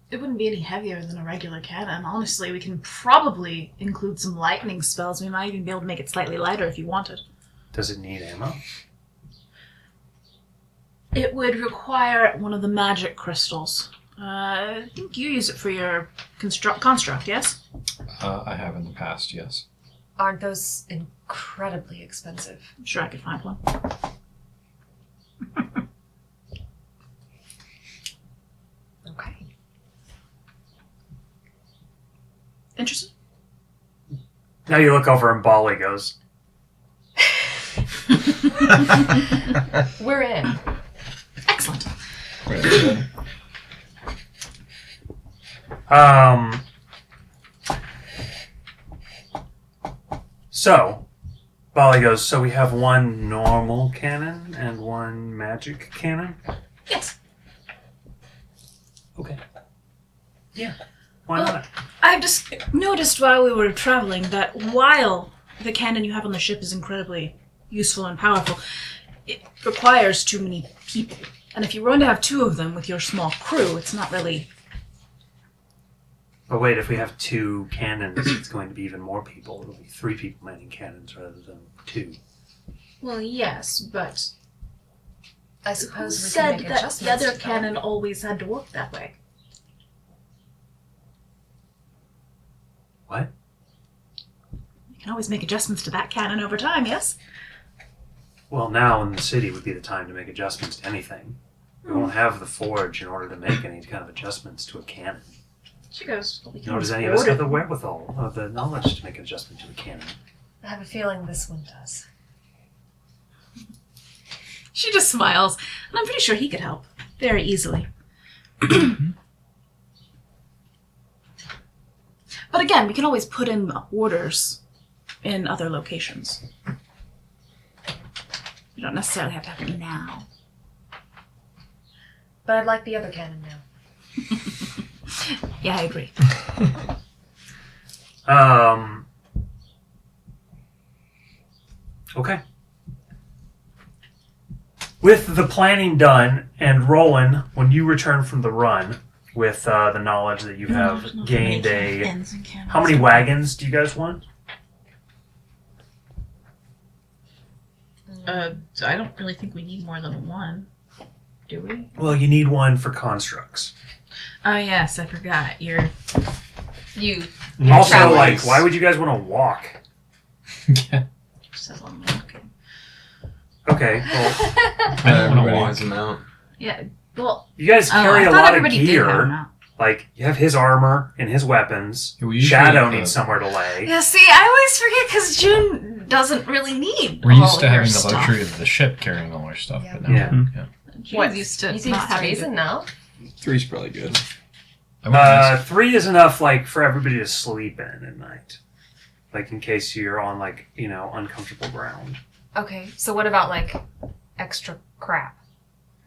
S7: It wouldn't be any heavier than a regular cannon. Honestly, we can probably include some lightning spells. We might even be able to make it slightly lighter if you wanted.
S1: Does it need ammo?
S7: It would require one of the magic crystals. I think you use it for your construct, yes?
S4: I have in the past, yes.
S5: Aren't those incredibly expensive?
S7: I'm sure I could find one.
S5: Okay.
S7: Interested?
S1: Now you look over and Bali goes,
S5: We're in.
S7: Excellent.
S1: So, Bali goes, so we have one normal cannon and one magic cannon?
S7: Yes.
S1: Okay. Yeah. Why not?
S7: I've just noticed while we were traveling that while the cannon you have on the ship is incredibly useful and powerful, it requires too many people. And if you're going to have two of them with your small crew, it's not really...
S1: But wait, if we have two cannons, it's going to be even more people. It'll be 3 people manning cannons rather than 2.
S7: Well, yes, but
S5: I
S7: who
S5: suppose we can
S7: said
S5: make
S7: that
S5: adjustments.
S7: the other
S5: to that.
S7: cannon always had to work that way?
S1: What?
S7: You can always make adjustments to that cannon over time, yes?
S1: Well, now in the city would be the time to make adjustments to anything. We won't have the forge in order to make any kind of adjustments to a cannon.
S7: She goes, well, we can
S1: Nor does
S7: always
S1: any of us
S7: order
S1: have the wherewithal or the knowledge to make an adjustment to a cannon.
S5: I have a feeling this one does.
S7: She just smiles, and I'm pretty sure he could help very easily. But again, we can always put in orders in other locations. You don't necessarily have to have it now.
S5: But I'd like the other cannon now.
S7: Yeah, I agree.
S1: Okay. With the planning done and rolling, when you return from the run with the knowledge that you have gained How many wagons do you guys want?
S7: I don't really think we need more than one. Do we?
S1: Well, you need one for constructs.
S7: Oh, yes, I forgot. You're...
S5: You.
S1: Also,
S5: travelers.
S1: like, why would you guys want to walk?
S7: Says on the walking.
S1: Okay, well,
S4: I don't want to
S6: Everybody
S4: walk.
S6: has a mount.
S7: Yeah, well...
S1: you guys carry
S7: I
S1: a
S7: thought
S1: lot of
S7: everybody did have
S1: gear.
S7: that.
S1: Like, you have his armor and his weapons.
S4: Yeah, we usually,
S1: Shadow needs somewhere to lay.
S7: Yeah, see, I always forget because June doesn't really need
S4: We're
S7: all
S4: used to
S7: of her
S4: having the
S7: stuff.
S4: luxury of the ship carrying all our stuff,
S5: Yeah.
S4: but now,
S1: Yeah.
S7: June's
S5: What?
S7: used to
S5: You think
S7: not having
S5: three's
S7: to...
S5: enough?
S3: 3's probably good.
S4: I wouldn't ask-
S1: 3 is enough, like, for everybody to sleep in at night. Like, in case you're on, like, you know, uncomfortable ground.
S5: Okay, so what about, like, extra crap?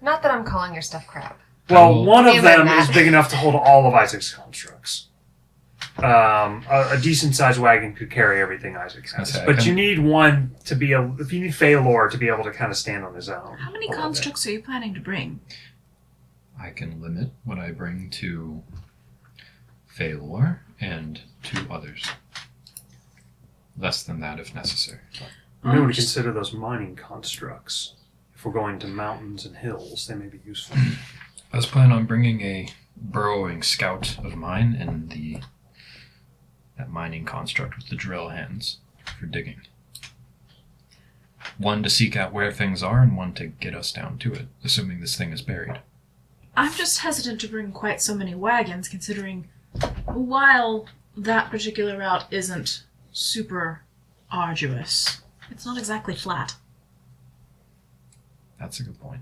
S5: Not that I'm calling your stuff crap.
S1: Well,
S4: will-
S1: one of
S5: Damn it,
S1: them
S5: Matt.
S1: is big enough to hold all of Isaac's constructs. A decent-sized wagon could carry everything Isaac
S4: gonna
S1: has.
S4: say, I
S1: But
S4: can-
S1: you need one to be able... If you need Phalor to be able to kind of stand on his own.
S7: How many
S1: a little bit.
S7: constructs are you planning to bring?
S4: I can limit what I bring to Phalor and 2 others. Less than that if necessary.
S1: You may want to consider those mining constructs. If we're going to mountains and hills, they may be useful.
S4: I was planning on bringing a burrowing scout of mine and that mining construct with the drill hands for digging. One to seek out where things are, and one to get us down to it, assuming this thing is buried.
S7: I'm just hesitant to bring quite so many wagons, considering while that particular route isn't super arduous, it's not exactly flat.
S4: That's a good point.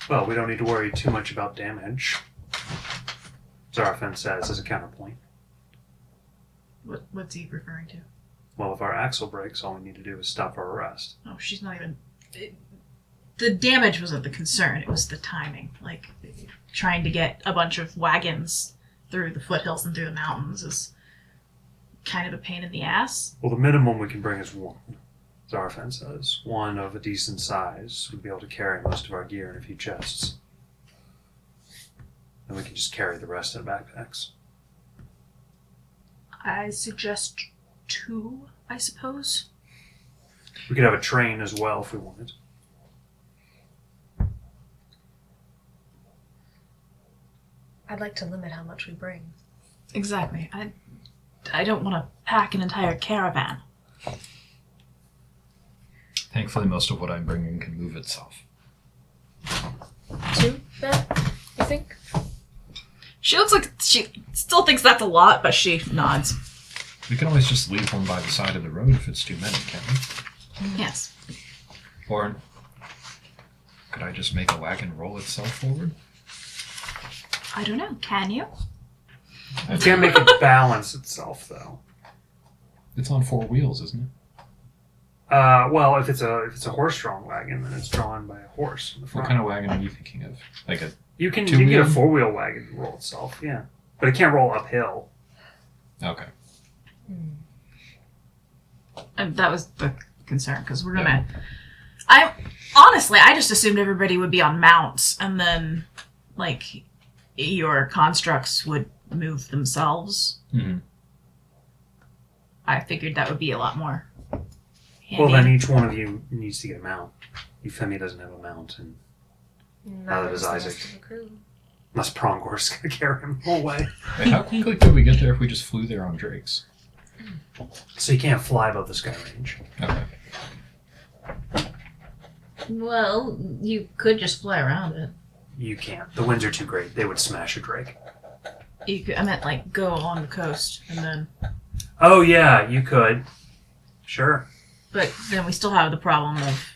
S1: Well, we don't need to worry too much about damage. Zarafin says as a counterpoint.
S7: What's he referring to?
S1: Well, if our axle breaks, all we need to do is stop our arrest.
S7: Oh, she's not even... The damage wasn't the concern, it was the timing. Like, trying to get a bunch of wagons through the foothills and through the mountains is kind of a pain in the ass.
S1: Well, the minimum we can bring is one. Zarafin says. One of a decent size would be able to carry most of our gear in a few chests. And we can just carry the rest in backpacks.
S7: I suggest 2, I suppose.
S1: We could have a train as well if we wanted.
S5: I'd like to limit how much we bring.
S7: Exactly. I don't want to pack an entire caravan.
S4: Thankfully, most of what I'm bringing can move itself.
S5: 2, then? You think?
S7: She looks like she still thinks that's a lot, but she nods.
S4: We can always just leave one by the side of the road if it's too many, can't we?
S7: Yes.
S4: Or could I just make a wagon roll itself forward?
S7: I don't know. Can you?
S1: It's gonna make it balance itself, though.
S4: It's on 4 wheels, isn't it?
S1: Well, if it's a horse-drawn wagon, then it's drawn by a horse in the front.
S4: What kind of wagon are you thinking of? Like a
S1: You can
S4: two-wheel?
S1: get a 4-wheel wagon to roll itself, yeah, but it can't roll uphill.
S4: Okay.
S7: And that was the concern, because we're gonna... I just assumed everybody would be on mounts, and then, like, your constructs would move themselves.
S4: Mm-hmm.
S7: I figured that would be a lot more handy.
S1: Well, then each one of you needs to get a mount. Euphemia doesn't have a mount, and
S5: Neither
S1: does
S5: the
S1: Isaac.
S5: rest of the crew.
S1: unless Prongor's gonna carry him the whole way.
S4: Wait, how quickly could we get there if we just flew there on Drakes?
S1: So you can't fly above the sky range.
S4: Okay.
S7: Well, you could just fly around it.
S1: You can't. The winds are too great. They would smash a drake.
S7: You could, I meant like go on the coast and then...
S1: Oh yeah, you could. Sure.
S7: But then we still have the problem of...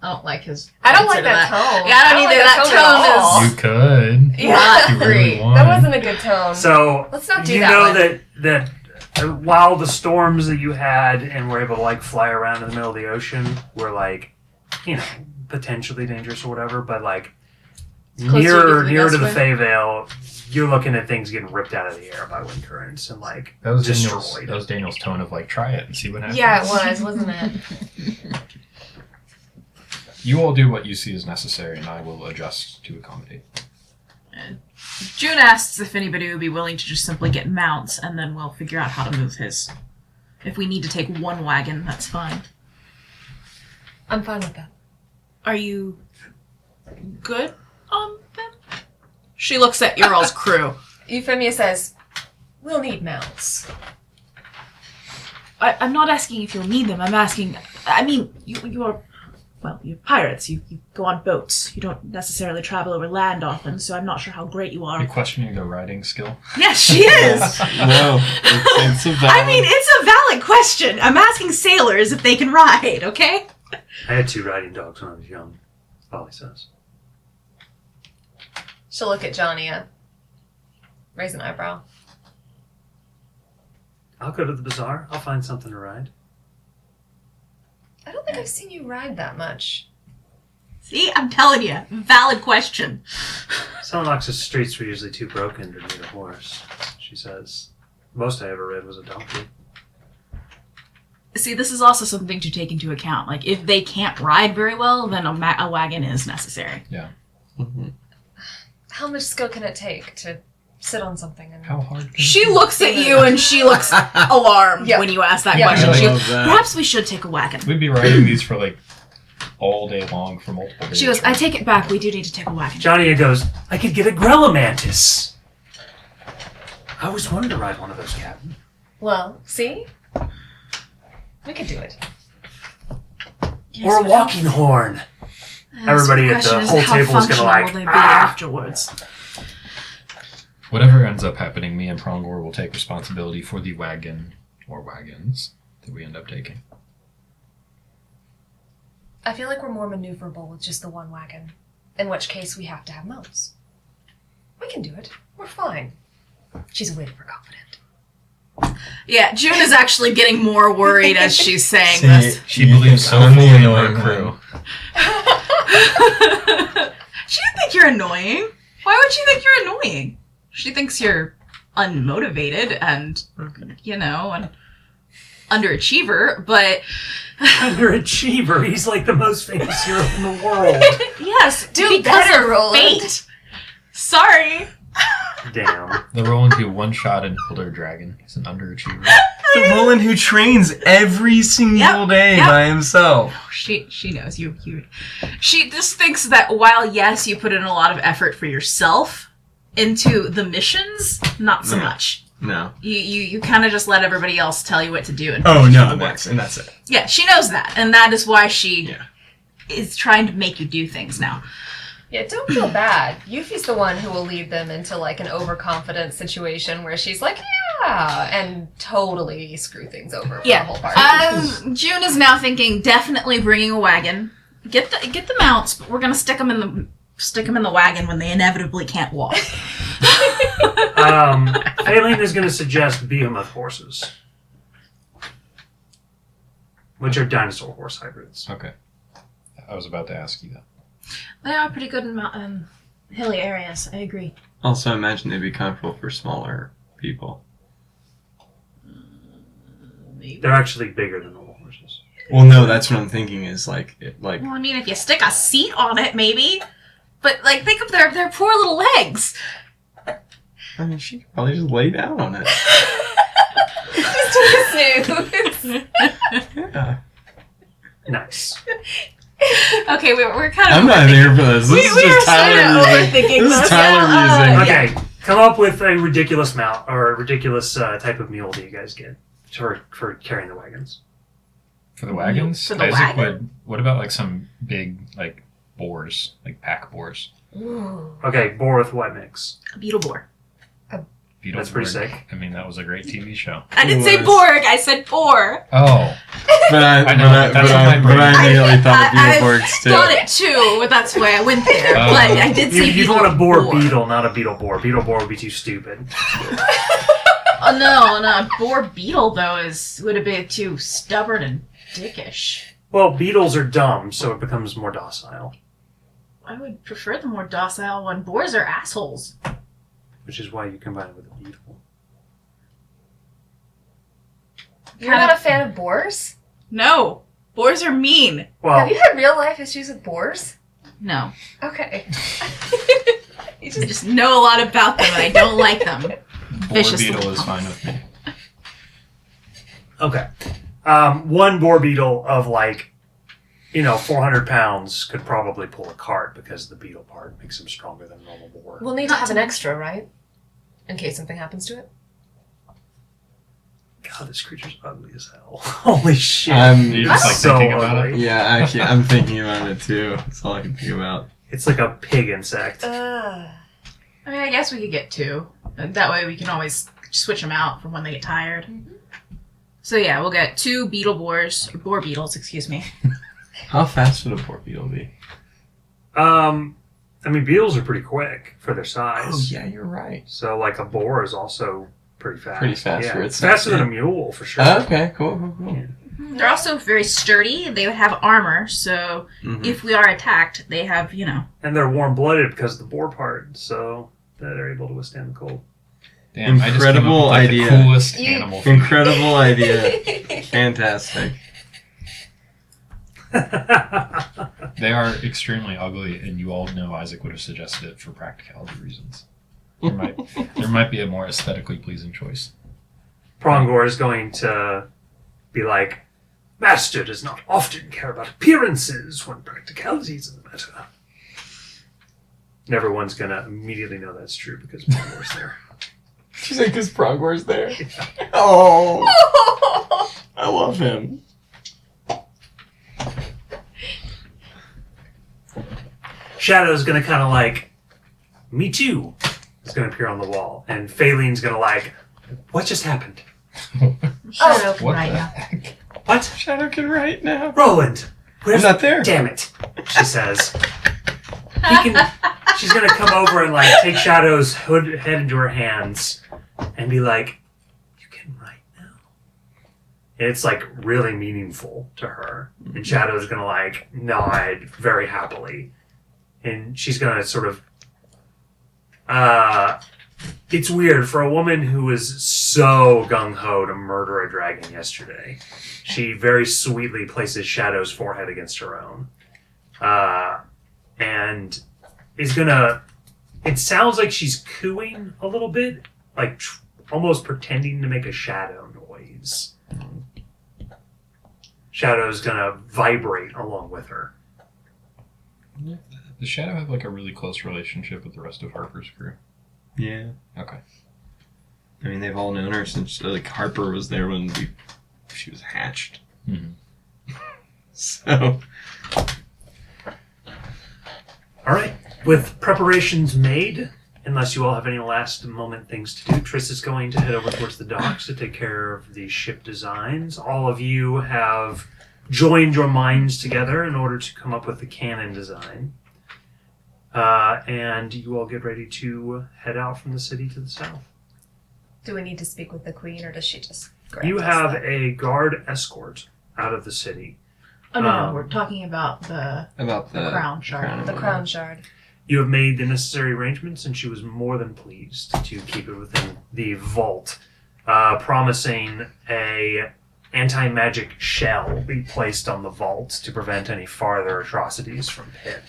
S7: I don't like his...
S5: I don't like
S7: answer to
S5: that tone.
S7: Yeah, I don't either. That tone
S4: You could.
S5: Yeah,
S4: You really would.
S5: that wasn't a good tone.
S1: So
S5: Let's not do
S1: you
S5: that
S1: know
S5: one.
S1: that while the storms that you had and were able to like fly around in the middle of the ocean were like, you know, potentially dangerous or whatever, but like
S7: Closer
S1: nearer
S7: to
S1: to the
S7: Gulfstream.
S1: Fey Vale, you're looking at things getting ripped out of the air by wind currents and like
S4: That was
S1: destroyed.
S4: Daniel's tone of like, try it and see what happens.
S5: Yeah, it was, wasn't it?
S4: You all do what you see as necessary, and I will adjust to accommodate.
S7: June asks if anybody would be willing to just simply get mounts, and then we'll figure out how to move his. If we need to take one wagon, that's fine.
S5: I'm fine with that.
S7: Are you good on them? She looks at Ural's crew.
S5: Euphemia says, we'll need mounts.
S7: I'm not asking if you'll need them. I'm asking. I mean, you're pirates. You go on boats. You don't necessarily travel over land often, so I'm not sure how great you
S4: Are you
S7: are.
S4: questioning your riding skill?
S7: Yes, she is.
S6: No, it's a valid...
S7: I mean, it's a valid question. I'm asking sailors if they can ride, okay?
S1: I had 2 riding dogs when I was young. Polly says.
S5: She'll look at Johnny, raise an eyebrow.
S1: I'll go to the bazaar. I'll find something to ride.
S5: I don't think I've seen you ride that much.
S7: See, I'm telling you, valid question.
S1: Sonalox's streets were usually too broken to need a horse, she says. Most I ever rode was a donkey.
S7: See, this is also something to take into account. Like, if they can't ride very well, then a wagon is necessary.
S4: Yeah.
S6: Mhm.
S5: How much skill can it take to sit on something and
S4: How hard? Can
S7: She looks at you and she looks alarmed
S5: Yep.
S7: when you ask that
S5: Yep.
S7: question.
S3: I
S7: She
S3: love
S7: goes,
S3: that.
S7: perhaps we should take a wagon.
S4: We'd be riding these for like all day long for multiple days.
S7: She goes, I take it back. We do need to take a wagon.
S1: Johnny goes, I could get a Grella Mantis. I always wanted to ride one of those, Captain.
S5: Well, see? We could do it.
S1: Or a walking horn. Everybody at the whole table is gonna like,
S7: will they be
S1: "Ah!"
S7: afterwards?
S4: Whatever ends up happening, me and Prongor will take responsibility for the wagon or wagons that we end up taking.
S5: I feel like we're more maneuverable with just the one wagon. In which case, we have to have moats. We can do it. We're fine. She's way overconfident.
S7: Yeah, June is actually getting more worried as she's saying
S6: See,
S7: this.
S4: She
S6: you
S4: believes
S6: think
S4: so
S6: I'm the
S4: fully in
S6: annoying
S4: her crew.
S7: She doesn't think you're annoying. Why would she think you're annoying? She thinks you're unmotivated and, an underachiever, but
S1: Underachiever. He's like the most famous hero in the world.
S7: yes,
S5: Do
S7: because
S5: better,
S7: of
S5: Roland.
S7: fate. Sorry.
S1: Damn.
S4: The Roland who one-shot an Elder Dragon. He's an underachiever.
S6: The Roland who trains every single day
S7: yep.
S6: by himself.
S7: She knows you. She just thinks that while, yes, you put in a lot of effort for yourself into the missions, not so
S6: Yeah.
S7: much.
S6: No.
S7: You kind of just let everybody else tell you what to do. And
S6: Oh
S7: finish
S6: no,
S7: the work.
S6: that's it.
S7: Yeah, she knows that, and that is why she
S6: Yeah.
S7: is trying to make you do things now.
S5: Yeah, don't feel bad. Yuffie's the one who will lead them into like an overconfident situation where she's like, yeah, and totally screw things over for the whole party.
S7: June is now thinking definitely bringing a wagon. Get the mounts, but we're gonna stick them in the wagon when they inevitably can't walk.
S1: Aileen is going to suggest behemoth horses, which are dinosaur horse hybrids.
S4: Okay. I was about to ask you that.
S7: They are pretty good in hilly areas. I agree.
S6: Also, I imagine they'd be comfortable for smaller people.
S1: They're actually bigger than normal horses.
S6: Well, no, that's what I'm thinking. Is like
S7: Well, I mean, if you stick a seat on it, maybe. But like, think of their poor little legs.
S6: I mean, she could probably just lay down on it.
S5: Just too soon.
S6: Yeah.
S1: Nice.
S7: Okay, we're kind of.
S6: I'm not here for this. This is
S7: we are
S6: just Tyler
S7: sort of
S6: musing.
S7: overthinking
S6: This is
S7: this.
S6: Tyler musing.
S1: Okay, come up with a ridiculous mount or a ridiculous type of mule that you guys get for carrying the wagons.
S4: For the wagons?
S7: For the
S4: Isaac
S7: wagon?
S4: what about like some big like boars, like pack boars?
S5: Ooh.
S1: Okay, boar with what mix?
S7: A beetle boar.
S1: That's pretty
S4: Beetleborg.
S1: sick.
S4: I mean, that was a great TV show.
S7: I didn't say
S6: was.
S7: Borg. I said boar.
S4: Oh,
S6: But I immediately thought of Beetleborgs too.
S7: Thought it too, but that's why I went there.
S4: Oh.
S7: But I did say
S1: You
S7: beetle
S1: want a boar
S7: boar.
S1: beetle, not a beetle boar. Beetle boar would be too stupid.
S7: Oh no, boar beetle though would have been too stubborn and dickish.
S1: Well, beetles are dumb, so it becomes more docile,
S7: I would prefer the more docile one. Boars are assholes.
S1: which is why you combine it with a beetle.
S5: You're not a fan of boars?
S7: No, boars are mean.
S1: Well,
S5: Have you had real life issues with boars?
S7: No,
S5: Okay. You
S7: I
S5: just
S7: just know a lot about them and I don't like them.
S4: boar
S7: Vicious
S4: beetle
S7: little
S4: is fine with me.
S1: okay. One boar beetle of 400 pounds could probably pull a cart because the beetle part makes him stronger than a normal boar.
S5: we'll need to have an extra, right? In case something happens to it.
S1: God, this creature's ugly as hell. Holy shit.
S4: You just like
S1: so
S4: thinking about
S1: ugly.
S4: it.
S6: Yeah, actually, I'm thinking about it too. That's all I can think about.
S1: It's like a pig insect.
S7: I mean, I guess we could get two. That way we can always switch them out for when they get tired.
S5: Mhm.
S7: So yeah, we'll get two boar beetles, excuse me.
S6: How fast would a poor beetle be?
S1: I mean, beetles are pretty quick for their size.
S6: Oh yeah, you're right.
S1: So, like, a boar is also pretty fast.
S6: Pretty fast
S1: yeah.
S6: for its
S1: Faster
S6: size,
S1: than a
S6: yeah.
S1: mule, for sure.
S6: Okay, cool.
S1: Yeah.
S7: They're also very sturdy. They would have armor, so
S6: Mhm.
S7: if we are attacked, they have,
S1: And they're warm-blooded because of the boar part, so they're able to withstand the cold.
S4: Damn, I just came up
S6: Incredible
S4: with, like,
S6: idea.
S4: The coolest
S5: You-
S4: animal. food.
S6: Incredible idea. Fantastic.
S4: They are extremely ugly, and you all know Isaac would have suggested it for practicality reasons. There might be a more aesthetically pleasing choice.
S1: Prongor is going to be like, Master does not often care about appearances when practicalities are the matter. And everyone's going to immediately know that's true because Prongor's there.
S3: She said because Prongor's there? Oh, I love him.
S1: Shadow's going to kind of like, me too, is going to appear on the wall. And Phalene's going to like, what just happened?
S5: Shadow
S4: What
S5: right
S4: the
S5: now.
S4: heck?
S1: What?
S3: Shadow can write now.
S1: Roland! Where's
S3: I'm not there.
S1: Damn it, she says. She's going to come over and like take Shadow's head into her hands and be like, you can write now. And it's like really meaningful to her. And Shadow's going to like nod very happily. And she's going to sort of it's weird for a woman who was so gung-ho to murder a dragon yesterday. She very sweetly places Shadow's forehead against her own. And is gonna... It sounds like she's cooing a little bit, like almost pretending to make a shadow noise. Shadow's gonna vibrate along with her.
S4: Does Shadow have like a really close relationship with the rest of Harper's crew?
S6: Yeah.
S4: Okay.
S6: I mean, they've all known her since like Harper was there when she was hatched.
S4: Mm-hmm.
S6: So.
S1: All right. With preparations made, unless you all have any last moment things to do, Triss is going to head over towards the docks to take care of the ship designs. All of you have joined your minds together in order to come up with the cannon design. And you all get ready to head out from the city to the south.
S5: Do we need to speak with the queen, or does she just grant
S1: You
S5: us
S1: have
S5: that?
S1: a guard escort out of the city.
S7: Oh no, we're talking about the crown shard.
S5: The crown shard.
S1: You have made the necessary arrangements, and she was more than pleased to keep it within the vault, promising a anti-magic shell be placed on the vault to prevent any farther atrocities from Pitt.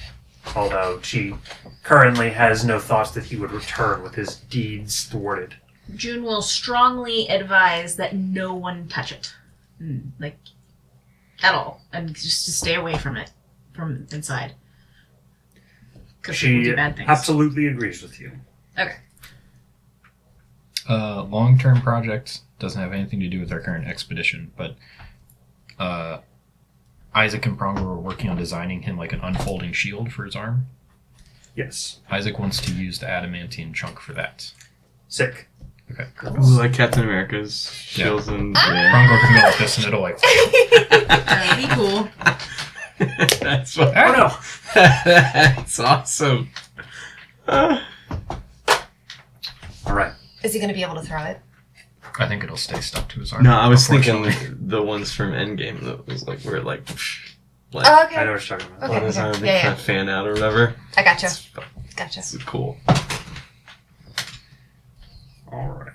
S1: Although she currently has no thoughts that he would return with his deeds thwarted.
S7: June will strongly advise that no one touch it. Like, at all. And just to stay away from it. From inside. Because people
S1: She
S7: do bad things.
S1: absolutely agrees with you.
S7: Okay.
S4: Long-term project doesn't have anything to do with our current expedition, but Isaac and Prongor were working on designing him like an unfolding shield for his arm.
S1: Yes.
S4: Isaac wants to use the adamantine chunk for that.
S1: Sick.
S4: Okay.
S6: Ooh, like Captain America's shields and. Yeah.
S4: Prongor can go like this and it'll like...
S7: That'd be cool.
S3: That's what.
S1: Oh no!
S3: That's awesome.
S1: All right.
S5: Is he going to be able to throw it?
S4: I think it'll stay stuck to his arm.
S3: No, I was thinking
S4: unfortunately.
S3: the ones from Endgame that was like where like
S5: Oh,
S1: I
S5: okay.
S1: know what you're talking about.
S5: Okay.
S3: on his arm, they
S5: Yeah,
S3: kind of fan out or whatever.
S5: I gotcha.
S3: It's,
S5: Gotcha.
S3: it's cool.
S1: All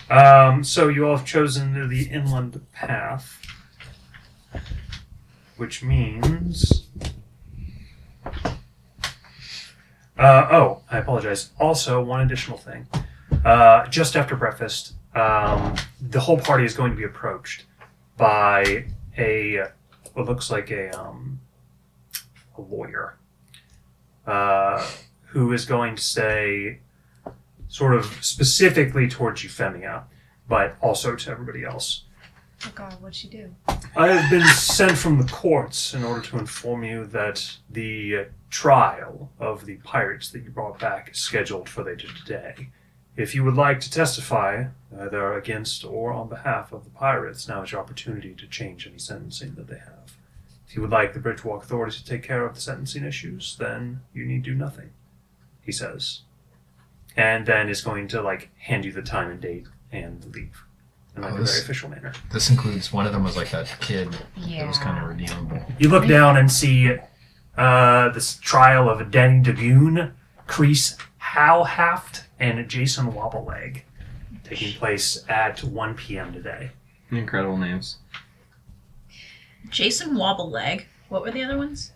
S1: right. So you all have chosen the inland path, which means... I apologize. Also, one additional thing. Just after breakfast, the whole party is going to be approached by what looks like a lawyer, who is going to say, sort of specifically towards Euphemia, but also to everybody else.
S5: Oh God, what'd she do?
S1: I have been sent from the courts in order to inform you that the trial of the pirates that you brought back is scheduled for later today. If you would like to testify, either against or on behalf of the pirates, now is your opportunity to change any sentencing that they have. If you would like the Bridgewalk authorities to take care of the sentencing issues, then you need do nothing, he says. And then is going to, hand you the time and date and leave. In a very official manner.
S4: This includes, one of them was like that kid that was kind
S5: Yeah.
S4: of redeemable.
S1: You look down and see this trial of Danny Dagoon, Kreese Halhaft, and Jason Wobbleleg taking place at 1 p.m. today.
S6: Incredible names.
S7: Jason Wobbleleg. What were the other ones?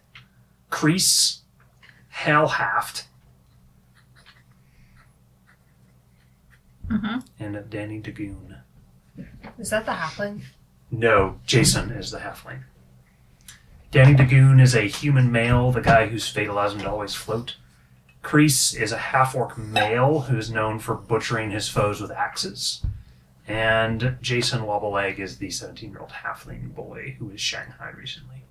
S1: Kreese Halhaft and Danny Dagoon.
S5: Is that the halfling?
S1: No, Jason is the halfling. Danny Dagoon is a human male, the guy whose fate allows him to always float. Kreese is a half-orc male who is known for butchering his foes with axes. And Jason Wobbleleg is the 17-year-old halfling boy who was shanghaied recently.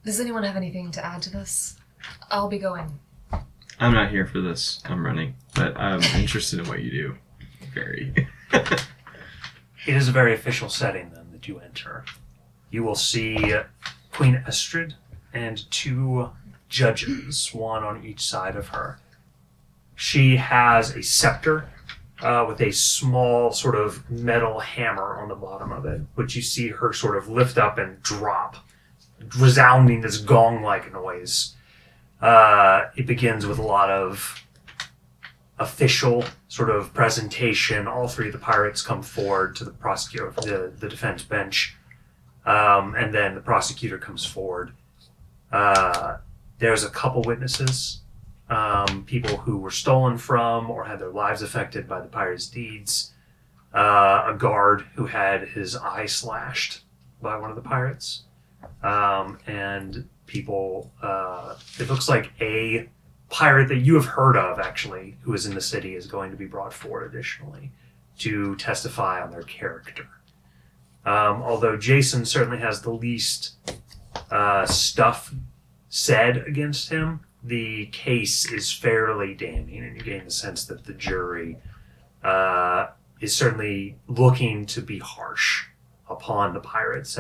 S5: Does anyone have anything to add to this? I'll be going.
S6: I'm not here for this. I'm running. But I'm interested in what you do. Very.
S1: It is a very official setting, then, that you enter. You will see Queen Estrid and 2 judges, one on each side of her. She has a scepter with a small sort of metal hammer on the bottom of it, which you see her sort of lift up and drop, resounding this gong-like noise. It begins with a lot of official sort of presentation. All 3 of the pirates come forward to the prosecutor, the defense bench, and then the prosecutor comes forward. There's a couple witnesses, people who were stolen from or had their lives affected by the pirates' deeds, a guard who had his eye slashed by one of the pirates, and people, it looks like a pirate that you have heard of, actually, who is in the city, is going to be brought forward additionally to testify on their character. Although Jason certainly has the least stuff said against him, the case is fairly damning, and you gain the sense that the jury is certainly looking to be harsh upon the pirates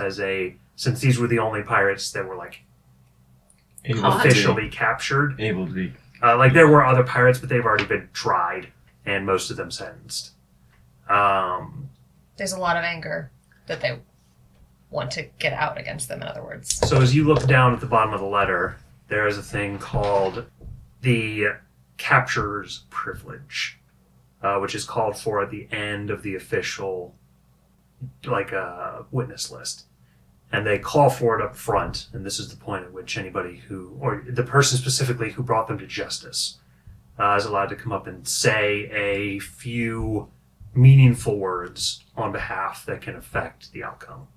S1: since these were the only pirates that were officially captured.
S6: Able to be.
S1: There were other pirates, but they've already been tried, and most of them sentenced.
S5: There's a lot of anger that they want to get out against them, in other words.
S1: So as you look down at the bottom of the letter, there is a thing called the capturer's privilege, which is called for at the end of the official witness list. And they call for it up front, and this is the point at which anybody or the person specifically who brought them to justice, is allowed to come up and say a few meaningful words on behalf that can affect the outcome.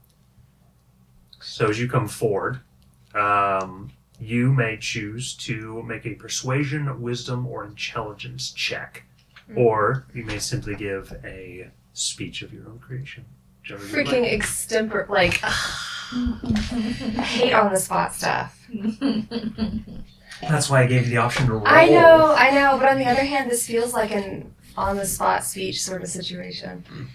S1: So as you come forward, you may choose to make a persuasion, wisdom, or intelligence check, or you may simply give a speech of your own creation.
S5: Freaking extempore, I hate on the spot stuff.
S1: That's why I gave you the option to roll.
S5: I know, but on the other hand, this feels like an on the spot speech sort of situation.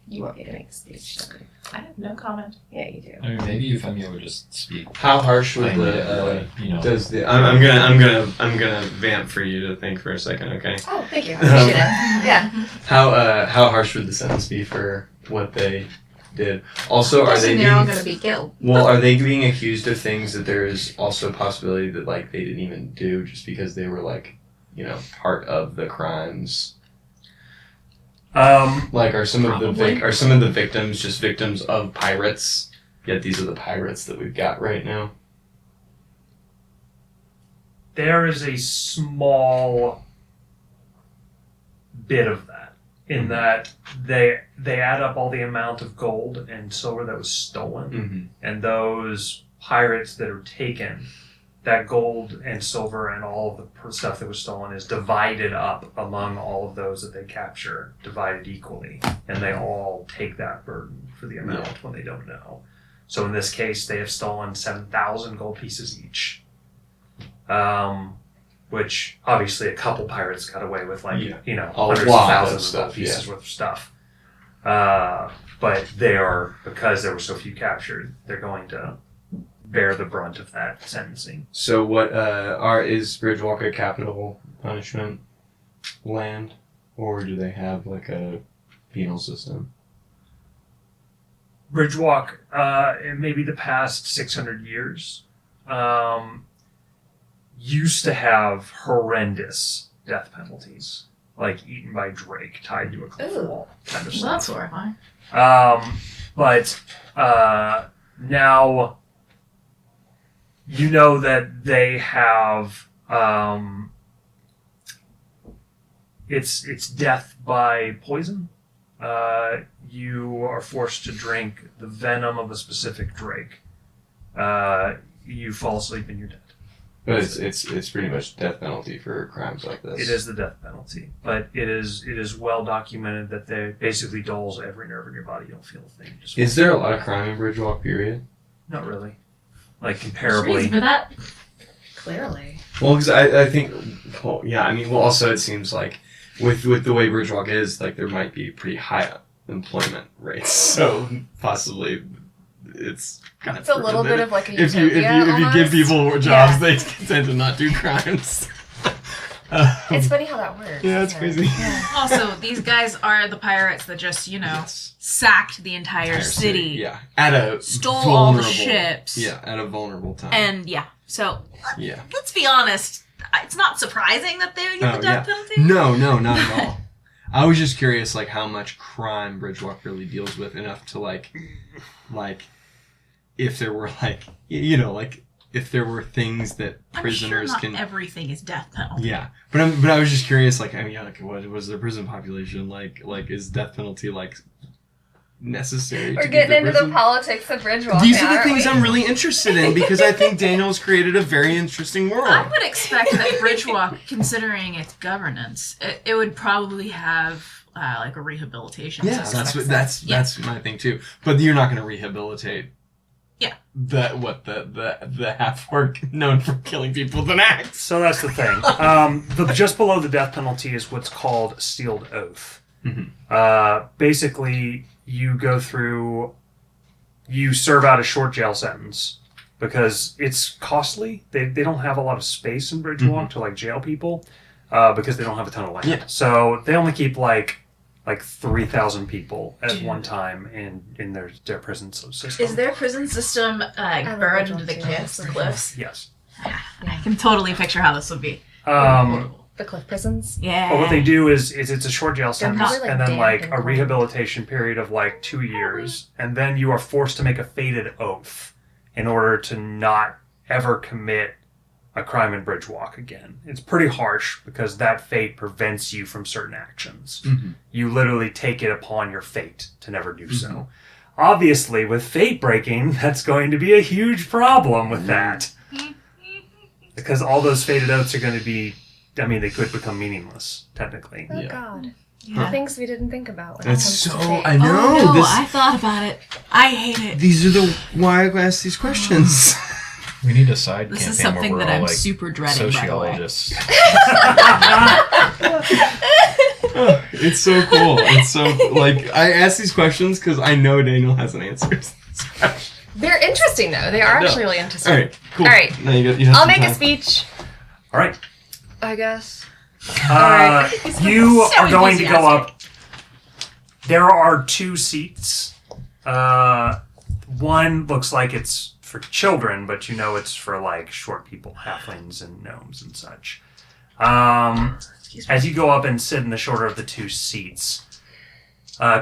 S5: You want me to make a speech, don't you?
S7: I have no comment.
S5: Yeah, you do.
S4: I mean, maybe Euphemia would just speak.
S6: How harsh would does the? I'm gonna vamp for you to think for a second, okay?
S5: Oh, thank you. I appreciate it. Yeah.
S6: How harsh would the sentence be for what they did? Also, are they?
S7: They're all going to be killed.
S6: Well, are they being accused of things that there is also a possibility that they didn't even do just because they were part of the crimes? Are some of the victims just victims of pirates? Yet these are the pirates that we've got right now.
S1: There is a small bit of that in that they add up all the amount of gold and silver that was stolen, and those pirates that are taken, that gold and silver and all of the stuff that was stolen is divided up among all of those that they capture, divided equally, and they all take that burden for the amount when they don't know. So in this case, they have stolen 7,000 gold pieces each, which obviously a couple pirates got away with hundreds of thousands of gold pieces worth of stuff. But they are, because there were so few captured, they're going to bear the brunt of that sentencing.
S6: So what is Bridgewalk a capital punishment land, or do they have a penal system?
S1: Bridgewalk, in maybe the past 600 years, used to have horrendous death penalties, like eaten by drake, tied to a cliff wall, kind of stuff.
S7: That's horrifying.
S1: But now You know that they have it's death by poison. You are forced to drink the venom of a specific drake. You fall asleep and you're dead.
S6: But it's pretty much death penalty for crimes like this.
S1: It is the death penalty, but it is well documented that they basically dulls every nerve in your body. You don't feel a thing. Just
S6: Is there a lot of crime in Bridgewalk, period?
S1: not really, like
S7: Reason
S1: comparably.
S7: for that?
S5: Clearly.
S6: Well, because I think, well, yeah, I mean, well, also it seems like with the way Bridgewalk is, like there might be pretty high employment rates, so possibly it's kind of
S5: It's a little bit of like a
S6: if you
S5: utopia
S6: give
S5: almost.
S6: people jobs,
S5: Yeah.
S6: they tend to not do crimes.
S5: It's funny how that works.
S6: Yeah, it's
S5: isn't it?
S6: crazy.
S5: Yeah.
S7: Also, these guys are the pirates that just,
S6: Yes.
S7: sacked the entire city.
S6: Yeah, at a
S7: Stole all the
S6: vulnerable-
S7: ships.
S6: Yeah, at a vulnerable time.
S7: And so
S6: yeah.
S7: let's be honest. It's not surprising that they would get
S6: Oh,
S7: the death
S6: yeah.
S7: penalty.
S6: No, not at all. I was just curious, like, how much crime Bridgewalk really deals with enough to, like, if there were, like, if there were things that prisoners
S7: I'm sure
S6: can...
S7: not everything is death penalty.
S6: Yeah, but I was just curious, like, I mean, like, what was the prison population like? Like, is death penalty, like, necessary?
S5: We're
S6: to
S5: getting
S6: keep
S5: into
S6: prison?
S5: the politics of Bridgewalk.
S6: These
S5: now,
S6: are the
S5: aren't
S6: things
S5: we?
S6: I'm really interested in because I think Daniel's created a very interesting world.
S7: I would expect that Bridgewalk, considering its governance, it would probably have like a rehabilitation
S6: Yeah,
S7: system.
S6: that's my thing too. But you're not going to rehabilitate.
S7: Yeah.
S6: The half orc known for killing people with an axe.
S1: So that's the thing. Just below the death penalty is what's called sealed oath.
S6: Mhm.
S1: Basically, you go through, you serve out a short jail sentence because it's costly. They don't have a lot of space in Bridgewalk to like jail people because they don't have a ton of land.
S6: Yeah.
S1: So they only keep like 3,000 people at one time in their prison system.
S7: Is their prison system
S5: love
S7: burrowed
S5: Bridgewalk
S7: into the
S5: too.
S7: cliffs?
S1: Yes.
S7: I can totally picture how this would be.
S5: The cliff prisons.
S7: Yeah.
S1: But what they do is it's a short jail sentence
S5: probably, like,
S1: and then
S5: damp
S1: like
S5: and
S1: a
S5: cold.
S1: rehabilitation period of like 2 years, and then you are forced to make a fated oath in order to not ever commit a crime in Bridgewalk again. It's pretty harsh because that fate prevents you from certain actions. You literally take it upon your fate to never do so. Obviously, with fate breaking, that's going to be a huge problem with that. Because all those fated oaths are going to be, I mean, they could become meaningless, technically.
S5: Oh
S6: Yeah.
S5: God.
S7: Yeah.
S5: Things we didn't think about. When
S6: That's
S5: it comes
S6: so.
S5: to fate.
S6: I know.
S7: Oh, no, I thought about it. I hate it.
S6: These are why I ask these questions.
S4: We need a side
S7: This
S4: campaign
S7: is something
S4: where
S7: that
S4: we're all
S7: I'm
S4: like
S7: super dreading, by the way.
S4: sociologists.
S6: It's so cool. It's so like I ask these questions because I know Daniel has an answer.
S5: They're interesting though. They are
S6: I know.
S5: actually really interesting.
S6: All right, cool.
S5: All right.
S6: Now you have
S5: I'll
S6: some
S5: make a
S6: time.
S5: speech.
S1: All right.
S5: I guess.
S1: You
S7: So
S1: are going to go
S7: enthusiastic.
S1: up. There are 2 seats. One looks like it's for children, but you know it's for like short people, halflings and gnomes and such. As you go up and sit in the shorter of the 2 seats,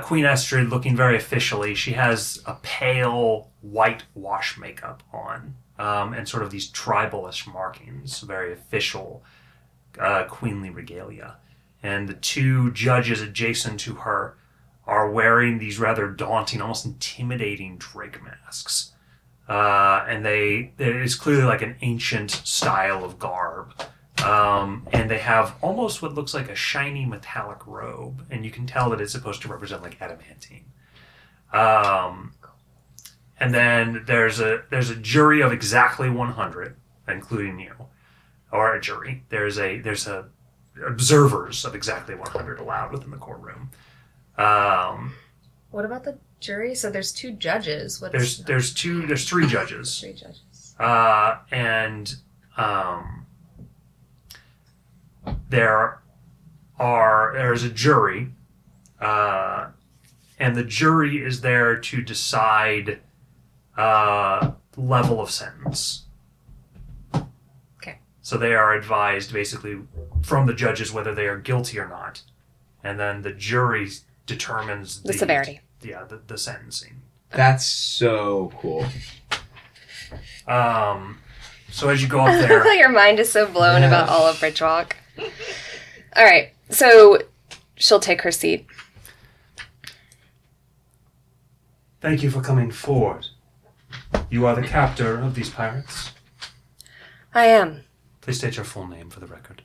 S1: Queen Estrid, looking very officially, she has a pale white wash makeup on, and sort of these tribalish markings, very official queenly regalia. And the 2 judges adjacent to her are wearing these rather daunting, almost intimidating drake masks. And it is clearly like an ancient style of garb. And they have almost what looks like a shiny metallic robe, and you can tell that it's supposed to represent like adamantine. And then there's a jury of exactly 100, including you, or a jury. There's observers of exactly 100 allowed within the courtroom.
S5: What about the jury? So there's 2 judges.
S1: There's 3 judges.
S5: 3 judges.
S1: And there's a jury, and the jury is there to decide level of sentence.
S5: Okay.
S1: So they are advised basically from the judges whether they are guilty or not, and then the jury determines
S5: The severity.
S1: Yeah, the sentencing.
S6: That's so cool.
S1: So as you go up
S5: I
S1: there,
S5: love how your mind is so blown
S3: Yeah.
S5: about all of Bridgewalk. All right, so she'll take her seat.
S1: thank you for coming forward. You are the captor of these pirates.
S5: I am
S1: Please state your full name for the record.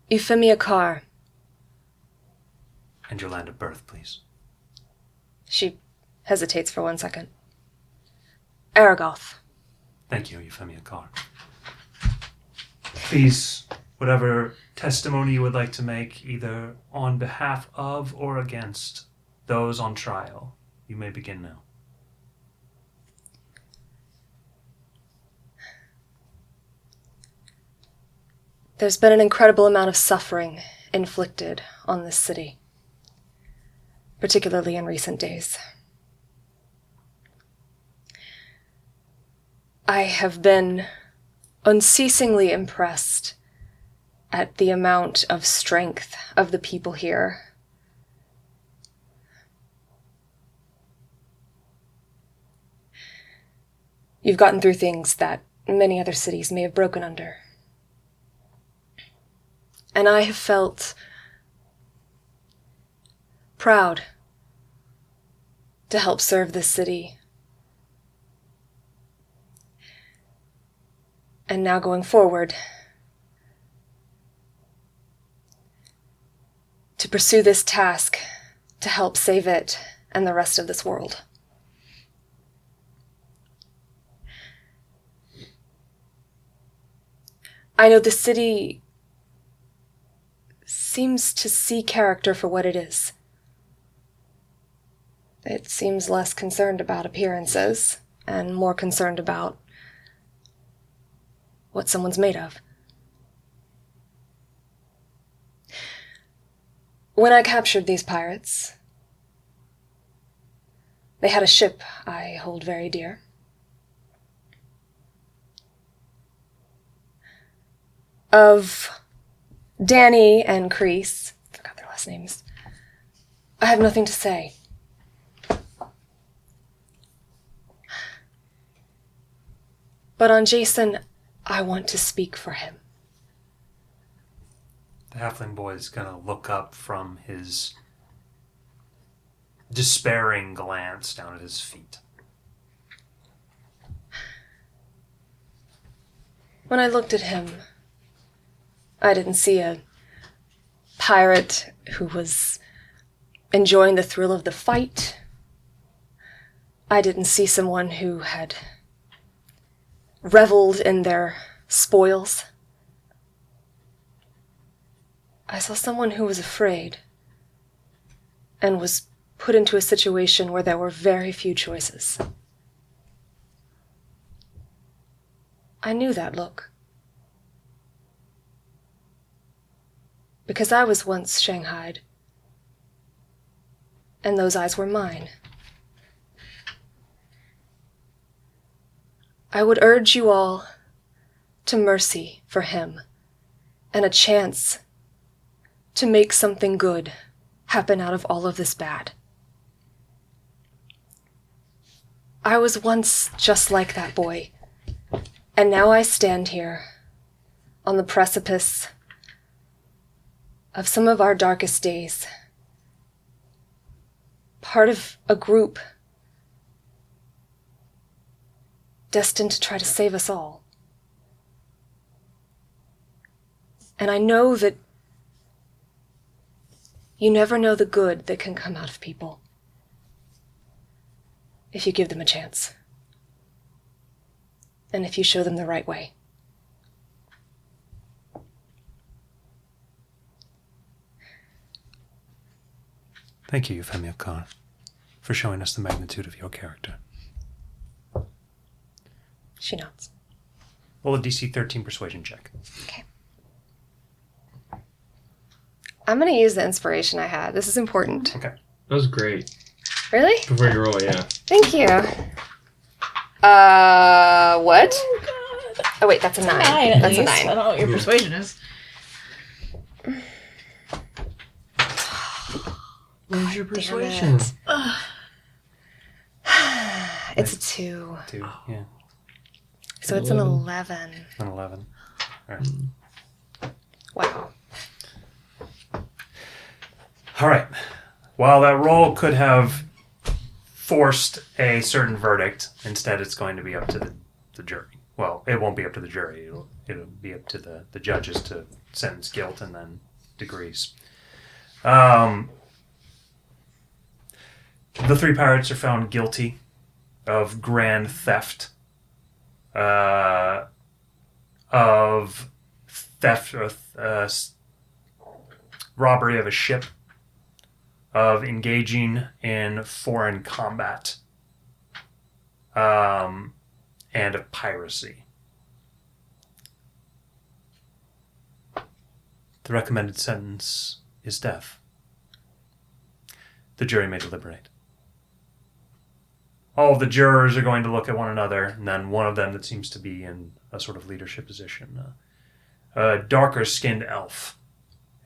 S5: Euphemia Carr.
S1: And your land of birth, please.
S5: She hesitates for 1 second. Aragoth.
S1: Thank you, Euphemia Carr. Please, whatever testimony you would like to make, either on behalf of or against those on trial, you may begin now.
S5: There's been an incredible amount of suffering inflicted on this city, particularly in recent days. I have been unceasingly impressed at the amount of strength of the people here. You've gotten through things that many other cities may have broken under. And I have felt proud to help serve this city. And now going forward, to pursue this task to help save it and the rest of this world. I know the city seems to see character for what it is. It seems less concerned about appearances and more concerned about what someone's made of. When I captured these pirates, they had a ship I hold very dear. Of Danny and Crease, forgot their last names, I have nothing to say. But on Jason, I want to speak for him.
S1: The halfling boy is going to look up from his despairing glance down at his feet.
S5: When I looked at him, I didn't see a pirate who was enjoying the thrill of the fight. I didn't see someone who had reveled in their spoils. I saw someone who was afraid and was put into a situation where there were very few choices. I knew that look. Because I was once shanghaied, and those eyes were mine. I would urge you all to mercy for him and a chance to make something good happen out of all of this bad. I was once just like that boy, and now I stand here on the precipice of some of our darkest days, part of a group destined to try to save us all. And I know that you never know the good that can come out of people if you give them a chance, and if you show them the right way.
S1: Thank you, Euphemia Carr, for showing us the magnitude of your character.
S5: She nods.
S1: Roll a DC 13 persuasion check.
S5: Okay. I'm going to use the inspiration I had. This is important.
S1: Okay.
S6: That was great.
S5: Really?
S6: Before you roll, yeah.
S5: Thank you. What? Oh, wait, that's a 9. That's a 9.
S7: I don't know what your persuasion is.
S3: Where's your
S5: Damn
S3: persuasion?
S5: it. It's a 2.
S1: 2, yeah.
S5: So it's an 11.
S1: An 11.
S5: Wow.
S1: All right. While that roll could have forced a certain verdict, instead it's going to be up to the jury. Well, it won't be up to the jury. It'll be up to the judges to sentence guilt and then degrees. The 3 pirates are found guilty of grand theft, robbery of a ship, of engaging in foreign combat, and of piracy. The recommended sentence is death. The jury may deliberate. All of the jurors are going to look at one another, and then one of them that seems to be in a sort of leadership position, a darker-skinned elf,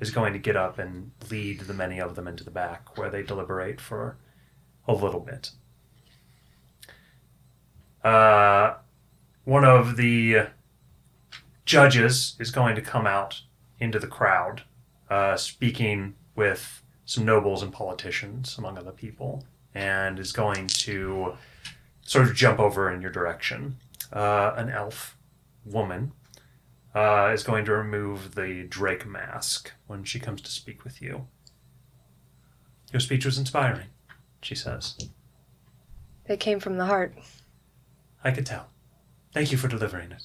S1: is going to get up and lead the many of them into the back, where they deliberate for a little bit. One of the judges is going to come out into the crowd, speaking with some nobles and politicians, among other people, and is going to sort of jump over in your direction. An elf woman is going to remove the Drake mask when she comes to speak with you. Your speech was inspiring, she says.
S5: It came from the heart.
S1: I could tell. Thank you for delivering it.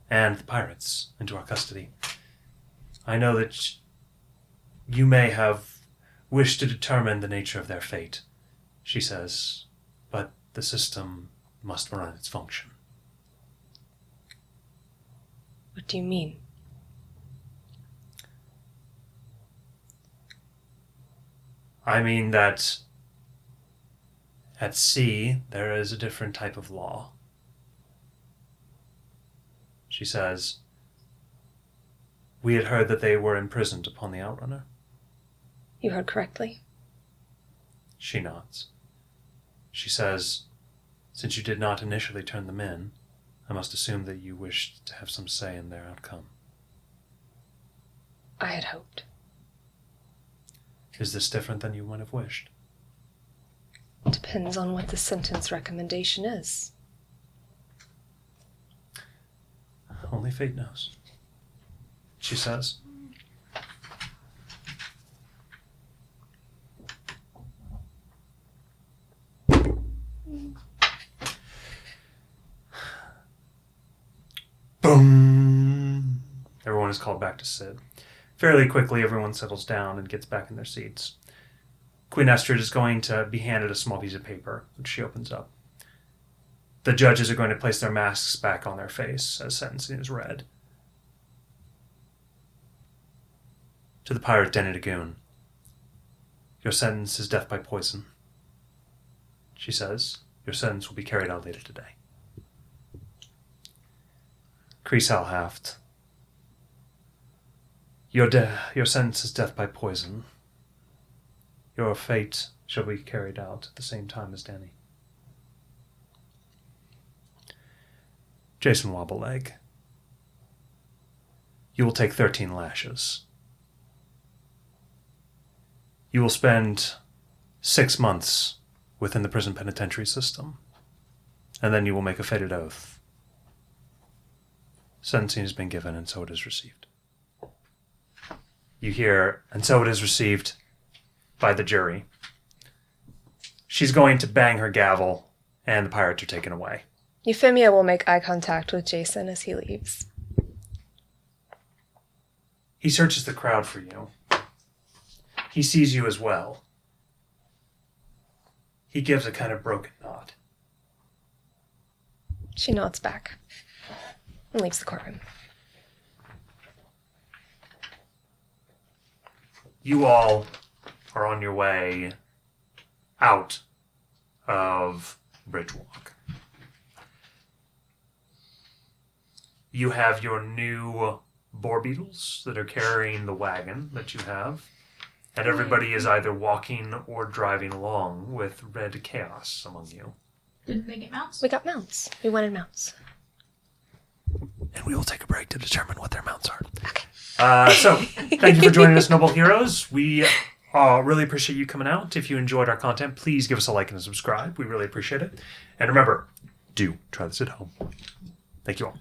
S1: And the pirates into our custody. I know that you may have wished to determine the nature of their fate, she says, but the system must run its function.
S5: What do you mean?
S1: I mean that at sea there is a different type of law. She says, we had heard that they were imprisoned upon the Outrunner.
S5: You heard correctly.
S1: She nods. She says, since you did not initially turn them in, I must assume that you wished to have some say in their outcome.
S5: I had hoped.
S1: Is this different than you might have wished?
S5: Depends on what the sentence recommendation is.
S1: Only fate knows, she says. Boom! Everyone is called back to sit. Fairly quickly, everyone settles down and gets back in their seats. Queen Estrid is going to be handed a small piece of paper, which she opens up. The judges are going to place their masks back on their face as sentencing is read. To the pirate Denny Dagoon, your sentence is death by poison. She says, your sentence will be carried out later today. Kreese Alhaft, your sentence is death by poison. Your fate shall be carried out at the same time as Danny. Jason Wobbleleg, you will take 13 lashes. You will spend 6 months within the prison penitentiary system, and then you will make a fated oath. Sentencing has been given, and so it is received. You hear, and so it is received by the jury. She's going to bang her gavel, and the pirates are taken away.
S5: Euphemia will make eye contact with Jason as he leaves.
S1: He searches the crowd for you. He sees you as well. He gives a kind of broken nod.
S5: She nods back and leaves the courtroom.
S1: You all are on your way out of Bridgewalk. You have your new boar beetles that are carrying the wagon that you have, and everybody is either walking or driving along with red chaos among you.
S7: Didn't they get mounts?
S5: We got mounts. We wanted mounts.
S1: and we will take a break to determine what their mounts are. Okay. So, thank you for joining us, Noble Heroes. We really appreciate you coming out. If you enjoyed our content, please give us a like and a subscribe. We really appreciate it. And remember, do try this at home. Thank you all.